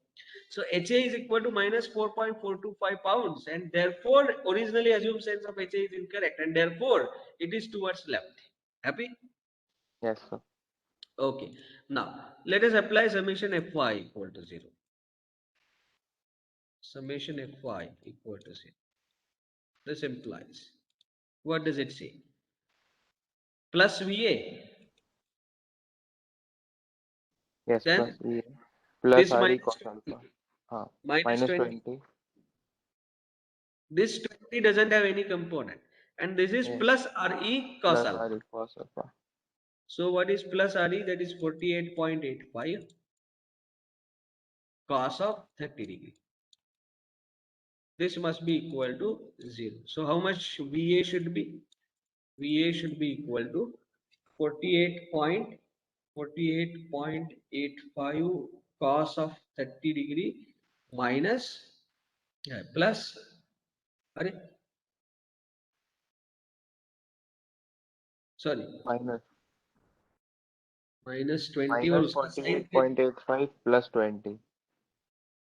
Speaker 1: So HA is equal to minus 4.425 pounds, and therefore originally assumed sense of HA is incorrect, and therefore it is towards left. Happy?
Speaker 5: Yes, sir.
Speaker 1: Okay. Now let us apply summation Fy equal to 0. Summation Fy equal to 0. This implies, what does it say? Plus VA.
Speaker 5: Yes,
Speaker 1: Then
Speaker 5: plus VA plus
Speaker 1: this
Speaker 5: RE
Speaker 1: minus
Speaker 5: cos
Speaker 1: 20.
Speaker 5: alpha.
Speaker 1: Minus
Speaker 5: Minus
Speaker 1: 20.
Speaker 5: 20.
Speaker 1: This 20 doesn't have any component, and this is
Speaker 5: Yes.
Speaker 1: plus RE cos
Speaker 5: Plus
Speaker 1: alpha.
Speaker 5: RE cos alpha.
Speaker 1: So what is plus RE? That is 48.85 cos of 30 degree. This must be equal to 0. So how much VA should be? VA should be equal to 48.85 cos of 30 degree minus plus sorry
Speaker 5: Minus
Speaker 1: minus 20
Speaker 5: minus
Speaker 1: also sin
Speaker 5: 48.85 plus 20.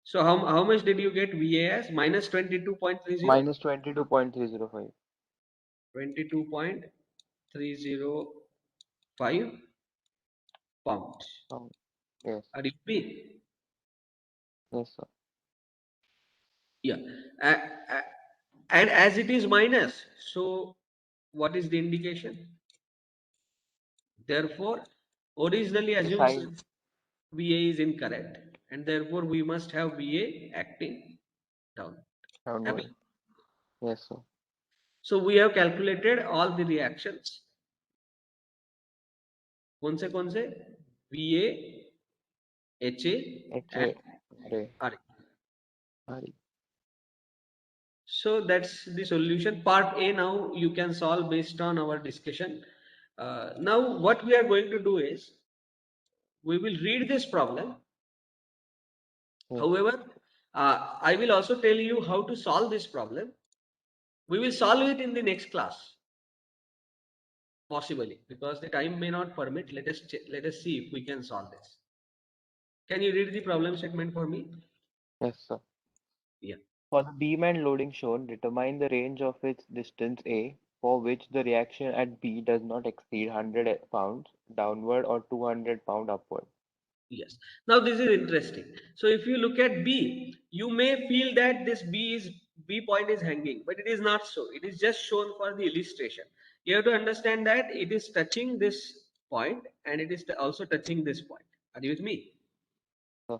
Speaker 1: So how much did you get VA as? Minus 22.30?
Speaker 5: Minus 22.305.
Speaker 1: 22.305 pounds.
Speaker 5: Yes.
Speaker 1: Are you with me?
Speaker 5: Yes, sir.
Speaker 1: Yeah. And as it is minus, so what is the indication? Therefore, originally
Speaker 5: The
Speaker 1: assumed
Speaker 5: sign
Speaker 1: VA is incorrect, and therefore we must have VA acting down. Happy?
Speaker 5: downward. Yes, sir.
Speaker 1: So we have calculated all the reactions. कौन से VA, HA
Speaker 5: HA,
Speaker 1: and
Speaker 5: RE.
Speaker 1: RE.
Speaker 5: RE.
Speaker 1: So that's the solution. Part A now you can solve based on our discussion. Now what we are going to do is we will read this problem.
Speaker 5: Yes.
Speaker 1: However, I will also tell you how to solve this problem. We will solve it in the next class, possibly, because the time may not permit. Let us see if we can solve this. Can you read the problem statement for me?
Speaker 5: Yes, sir.
Speaker 1: Yeah.
Speaker 5: For the beam and loading shown, determine the range of its distance A for which the reaction at B does not exceed 100 pounds downward or 200 pound upward.
Speaker 1: Yes. Now this is interesting. So if you look at B, you may feel that this B point is hanging, but it is not so. It is just shown for the illustration. You have to understand that it is touching this point and it is also touching this point. Are you with me?
Speaker 5: Sir.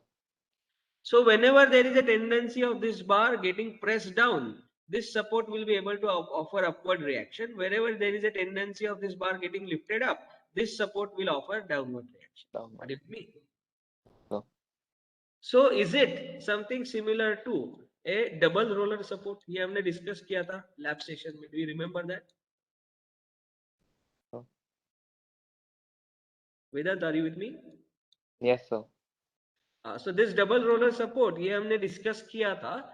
Speaker 1: So whenever there is a tendency of this bar getting pressed down, this support will be able to offer upward reaction. Wherever there is a tendency of this bar getting lifted up, this support will offer downward reaction. Are
Speaker 5: Downward.
Speaker 1: you with me?
Speaker 5: Sir.
Speaker 1: So is it something similar to a double roller support? ये हमने discuss किया था lab session में. Do you remember that?
Speaker 5: Sir.
Speaker 1: Vedant, are you with me?
Speaker 5: Yes, sir.
Speaker 1: So this double roller support ये हमने discuss किया था.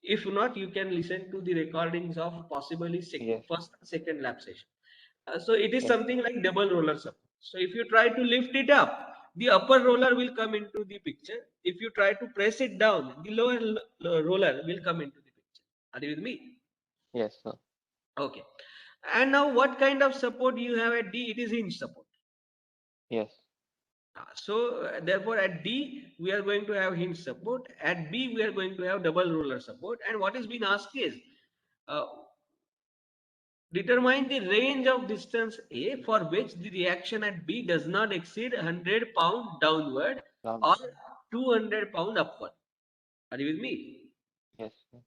Speaker 1: If not, you can listen to the recordings of possibly
Speaker 5: Yes.
Speaker 1: first and second lab session. So it is
Speaker 5: Yes.
Speaker 1: something like double roller support. So if you try to lift it up, the upper roller will come into the picture. If you try to press it down, the lower roller will come into the picture. Are you with me?
Speaker 5: Yes, sir.
Speaker 1: Okay. And now what kind of support you have at D? It is hinge support.
Speaker 5: Yes.
Speaker 1: So therefore at D we are going to have hinge support. At B we are going to have double roller support. And what is being asked is uh, determine the range of distance A for which the reaction at B does not exceed 100 pound downward or 200 pound upward. Are you with me?
Speaker 5: Yes, sir.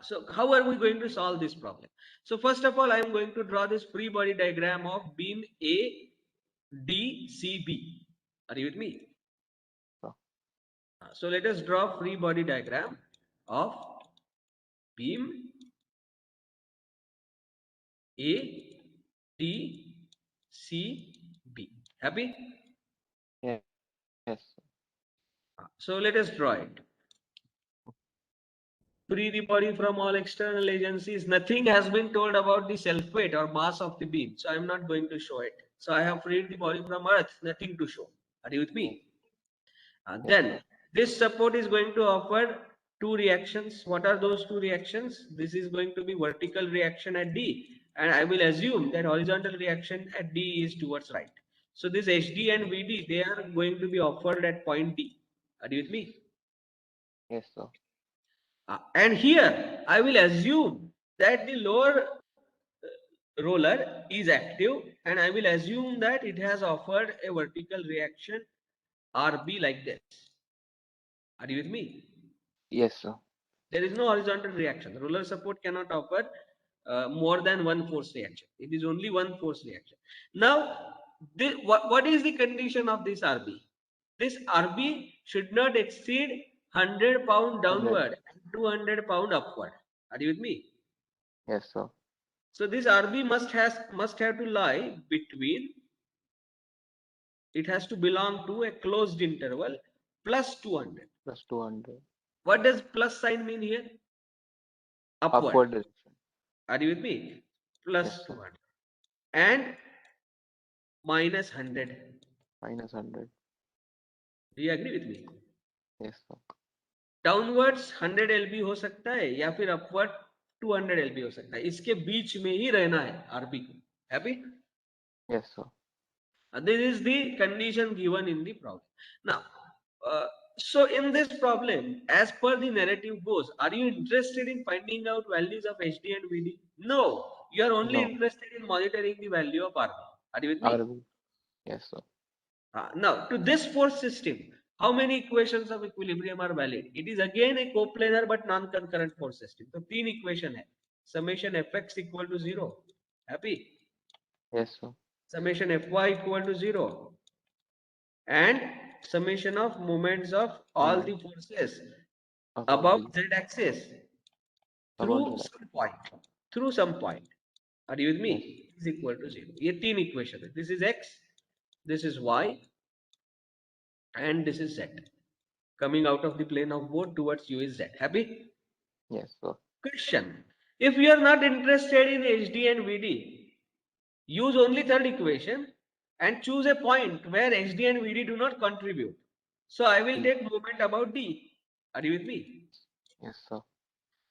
Speaker 1: So how are we going to solve this problem? So first of all, I am going to draw this free body diagram of beam A, D, C, B. Are you with me?
Speaker 5: Sir.
Speaker 1: So let us draw free body diagram of beam A, D, C, Happy?
Speaker 5: Yes. Yes.
Speaker 1: So let us draw it. Free the body from all external agencies. Nothing has been told about the self weight or mass of the beam, so I'm not going to show it. So I have freed the body from earth, nothing to show. Are you with me? Then this support is going to offer two reactions. What are those two reactions? This is going to be vertical reaction at D, and I will assume that horizontal reaction at D is towards right. So this HD and VD, they are going to be offered at point D. Are you with me?
Speaker 5: Yes, sir.
Speaker 1: And here I will assume that the lower roller is active, and I will assume that it has offered a vertical reaction RB like this. Are you with me?
Speaker 5: Yes, sir.
Speaker 1: There is no horizontal reaction. The roller support cannot offer more than one force reaction. It is only one force reaction. Now, what is the condition of this RB? This RB should not exceed 100 pound
Speaker 5: 100.
Speaker 1: downward and 200 pound upward. Are you with me?
Speaker 5: Yes, sir.
Speaker 1: So this RB must have to lie between. It has to belong to a closed interval plus 200.
Speaker 5: Plus 200.
Speaker 1: What does plus sign mean here? Upward.
Speaker 5: Upward direction.
Speaker 1: Are you with me? Plus
Speaker 5: Yes, sir.
Speaker 1: 200 and minus 100.
Speaker 5: Minus 100.
Speaker 1: Do you agree with me?
Speaker 5: Yes, sir.
Speaker 1: Downwards 100 LB हो सकता है या फिर upward 200 LB हो सकता है. इसके बीच में ही रहना है आरबी को. Happy?
Speaker 5: Yes, sir.
Speaker 1: This is the condition given in the problem. Now, so in this problem, as per the narrative goes, are you interested in finding out values of HD and VD? No, you are only
Speaker 5: No.
Speaker 1: interested in monitoring the value of RB. Are you with me?
Speaker 5: RB. Yes, sir.
Speaker 1: Now, to this force system, how many equations of equilibrium are valid? It is again a coplanar but non-concurrent force system. So, तीन equation है. Summation fx equal to 0. Happy?
Speaker 5: Yes, sir.
Speaker 1: Summation fy equal to 0. And summation of moments of all the forces above
Speaker 5: D.
Speaker 1: z-axis
Speaker 5: Above
Speaker 1: through some point. Are you with me?
Speaker 5: Yes.
Speaker 1: Is equal to 0. ये तीन equation है. This is x, this is y, and this is z. Coming out of the plane of both towards you is z. Happy?
Speaker 5: Yes, sir.
Speaker 1: Question. If you are not interested in HD and VD, use only third equation and choose a point where HD and VD do not contribute. So I will
Speaker 5: D.
Speaker 1: take moment about D. Are you with me?
Speaker 5: Yes, sir.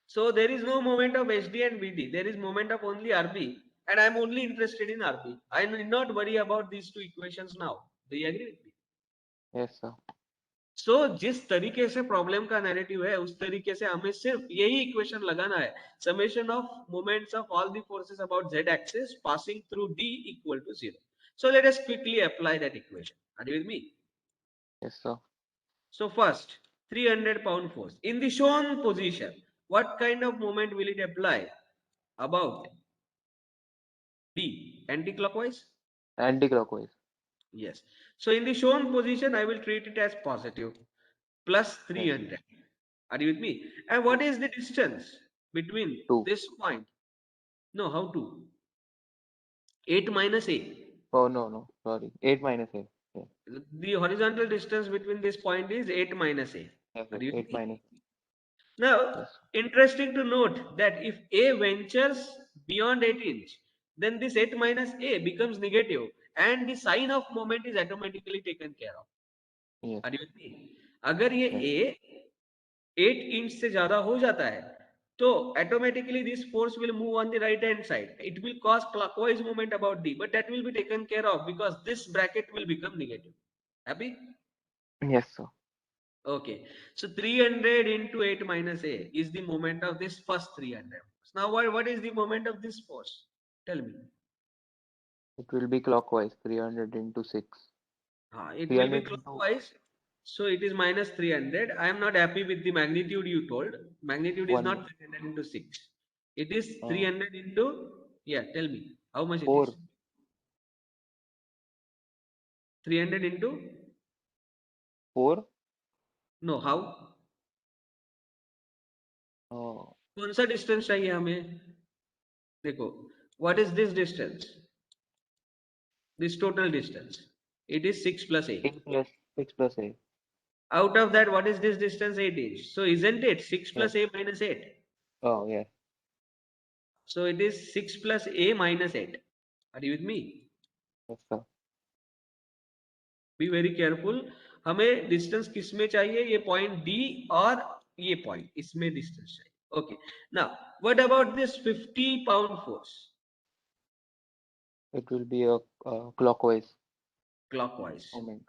Speaker 1: So there is no moment of HD and VD. There is moment of only RB, and I am only interested in RB. I need not worry about these two equations now. Do you agree with me?
Speaker 5: Yes, sir.
Speaker 1: So जिस तरीके से problem का narrative है उस तरीके से हमें सिर्फ यही इक्वेशन लगाना है. Summation of moments of all the forces about z axis passing through D equal to 0. So let us quickly apply that equation. Are you with me?
Speaker 5: Yes, sir.
Speaker 1: So first, 300 pound force in the shown position. What kind of moment will it apply about D? Anti-clockwise?
Speaker 5: Anti-clockwise.
Speaker 1: Yes. So in the shown position, I will treat it as positive. Plus 300. Are you with me? And what is the distance between
Speaker 5: 2.
Speaker 1: this point? No, how to? 8 minus A.
Speaker 5: Oh, no. Sorry. 8 minus 8. Yeah.
Speaker 1: The horizontal distance between this point is 8 minus A.
Speaker 5: Yes,
Speaker 1: Are you with
Speaker 5: 8
Speaker 1: me?
Speaker 5: minus.
Speaker 1: Now,
Speaker 5: Yes.
Speaker 1: interesting to note that if A ventures beyond 8 inch, then this 8 minus A becomes negative and the sign of moment is automatically taken care of.
Speaker 5: Yes.
Speaker 1: Are you with me? अगर ये
Speaker 5: Yes.
Speaker 1: A 8 inch से ज्यादा हो जाता है तो automatically this force will move on the right hand side. It will cause clockwise movement about D, but that will be taken care of because this bracket will become negative. Happy?
Speaker 5: Yes, sir.
Speaker 1: Okay. So 300 into 8 minus A is the moment of this first 300. Now what is the moment of this force? Tell me.
Speaker 5: It will be clockwise. 300 into 6.
Speaker 1: It will be
Speaker 5: 300 into
Speaker 1: clockwise. So it is minus 300. I am not happy with the magnitude you told. Magnitude is
Speaker 5: 1.
Speaker 1: not 300 into 6. It is 300 into, yeah, tell me how much
Speaker 5: 4.
Speaker 1: it is. 300 into,
Speaker 5: 4.
Speaker 1: no, how?
Speaker 5: Oh.
Speaker 1: कौन सा distance चाहिए हमें? देखो, what is this distance? This total distance. It is 6 plus 8.
Speaker 5: 8 plus 6 plus 8.
Speaker 1: Out of that, what is this distance? 8 inch. So isn't it 6 plus
Speaker 5: Yes.
Speaker 1: a minus 8?
Speaker 5: Oh, yes.
Speaker 1: So it is 6 plus a minus 8. Are you with me?
Speaker 5: Yes, sir.
Speaker 1: Be very careful. हमें distance किस में चाहिए? ये point D और ये point इसमें distance चाहिए. Okay. Now, what about this 50 pound force?
Speaker 5: It will be a clockwise
Speaker 1: Clockwise.
Speaker 5: moment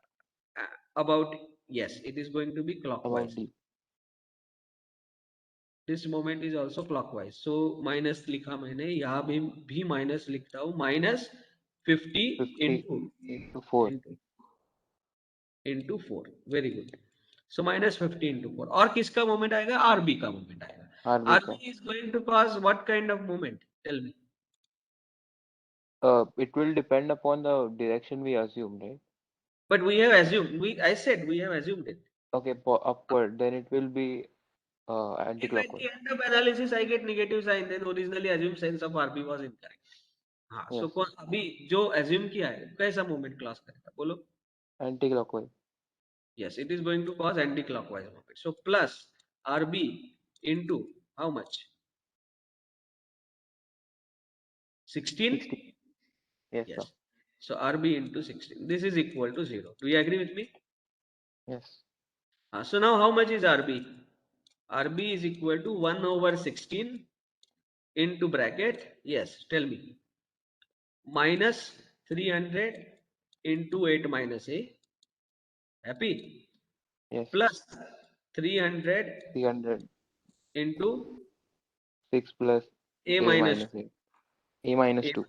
Speaker 1: About, yes, it is going to be clockwise.
Speaker 5: about D.
Speaker 1: This moment is also clockwise. So minus लिखा मैंने, यहाँ भी minus लिखता हूँ. Minus 50
Speaker 5: 50 into 4.
Speaker 1: into 4. Very good. So minus 50 into 4. और किसका moment आएगा? RB का moment आएगा.
Speaker 5: RB
Speaker 1: RB
Speaker 5: का.
Speaker 1: is going to cause what kind of moment? Tell me.
Speaker 5: It will depend upon the direction we assume, right?
Speaker 1: But we have assumed. I said we have assumed it.
Speaker 5: Okay, upward, then it will be
Speaker 1: If at
Speaker 5: anti-clockwise.
Speaker 1: the end of analysis I get negative sign, then originally assumed sense of RB was incorrect. हाँ.
Speaker 5: Yes.
Speaker 1: So अभी जो assume किया है कैसा moment class करेगा? बोलो.
Speaker 5: Anti-clockwise.
Speaker 1: Yes, it is going to cause anti-clockwise moment. So plus RB into how much? 16?
Speaker 5: 60. Yes,
Speaker 1: Yes.
Speaker 5: sir.
Speaker 1: So RB into 16. This is equal to 0. Do you agree with me?
Speaker 5: Yes.
Speaker 1: So now how much is RB? RB is equal to 1 over 16 into bracket. Yes, tell me. Minus 300 into 8 minus A. Happy?
Speaker 5: Yes.
Speaker 1: Plus 300
Speaker 5: 300.
Speaker 1: into
Speaker 5: 6 plus
Speaker 1: A
Speaker 5: A
Speaker 1: minus
Speaker 5: minus 8. A minus 2.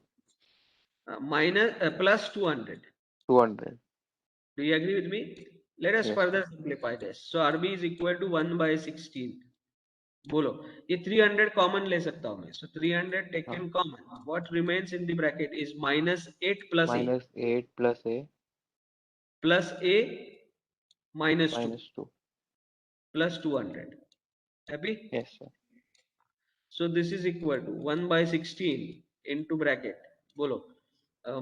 Speaker 1: plus 200.
Speaker 5: 200.
Speaker 1: Do you agree with me? Let us
Speaker 5: Yes.
Speaker 1: further simplify this. So RB is equal to 1 by 16. बोलो ये 300 common ले सकता हूं मैं. So 300 taken common. What remains in the bracket is minus 8 plus A
Speaker 5: Minus 8 plus A
Speaker 1: plus A minus 2
Speaker 5: minus 2.
Speaker 1: plus 200. Happy?
Speaker 5: Yes, sir.
Speaker 1: So this is equal to 1 by 16 into bracket. बोलो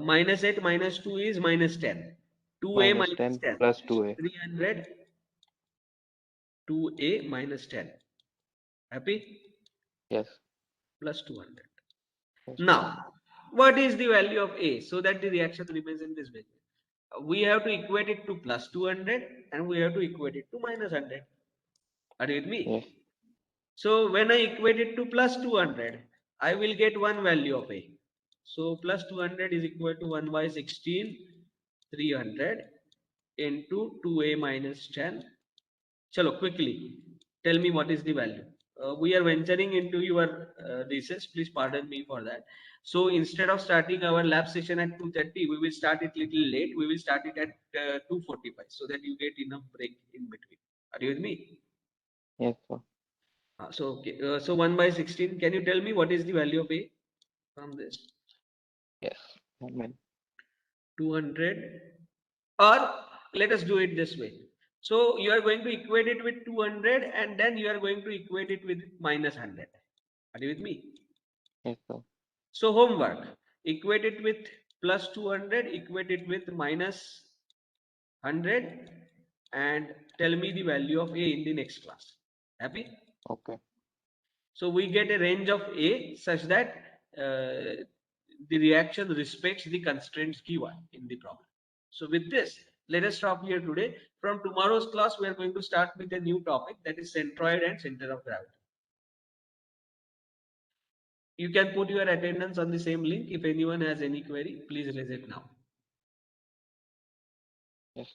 Speaker 1: minus 8 minus 2 is minus 10. 2A
Speaker 5: Minus
Speaker 1: minus
Speaker 5: 10
Speaker 1: 10.
Speaker 5: plus
Speaker 1: So
Speaker 5: 2A.
Speaker 1: 300 2A minus 10. Happy?
Speaker 5: Yes.
Speaker 1: Plus 200.
Speaker 5: Yes.
Speaker 1: Now, what is the value of A so that the reaction remains in this way? We have to equate it to plus 200 and we have to equate it to minus 100. Are you with me?
Speaker 5: Yes.
Speaker 1: So when I equate it to plus 200, I will get one value of A. So plus 200 is equal to 1 by 16, 300 into 2A minus 10. Chalo, quickly, tell me what is the value. We are venturing into your research. Please pardon me for that. So instead of starting our lab session at 2:30, we will start it little late. We will start it at 2:45 so that you get enough break in between. Are you with me?
Speaker 5: Yes, sir.
Speaker 1: So okay. So 1 by 16. Can you tell me what is the value of A from this?
Speaker 5: Yes. Amen.
Speaker 1: 200. Or let us do it this way. So you are going to equate it with 200 and then you are going to equate it with minus 100. Are you with me?
Speaker 5: Yes, sir.
Speaker 1: So homework, equate it with plus 200, equate it with minus 100 and tell me the value of A in the next class. Happy?
Speaker 5: Okay.
Speaker 1: So we get a range of A such that the reaction respects the constraints given in the problem. So with this, let us stop here today. From tomorrow's class, we are going to start with a new topic, that is centroid and center of gravity. You can put your attendance on the same link. If anyone has any query, please raise it now.
Speaker 5: Yes.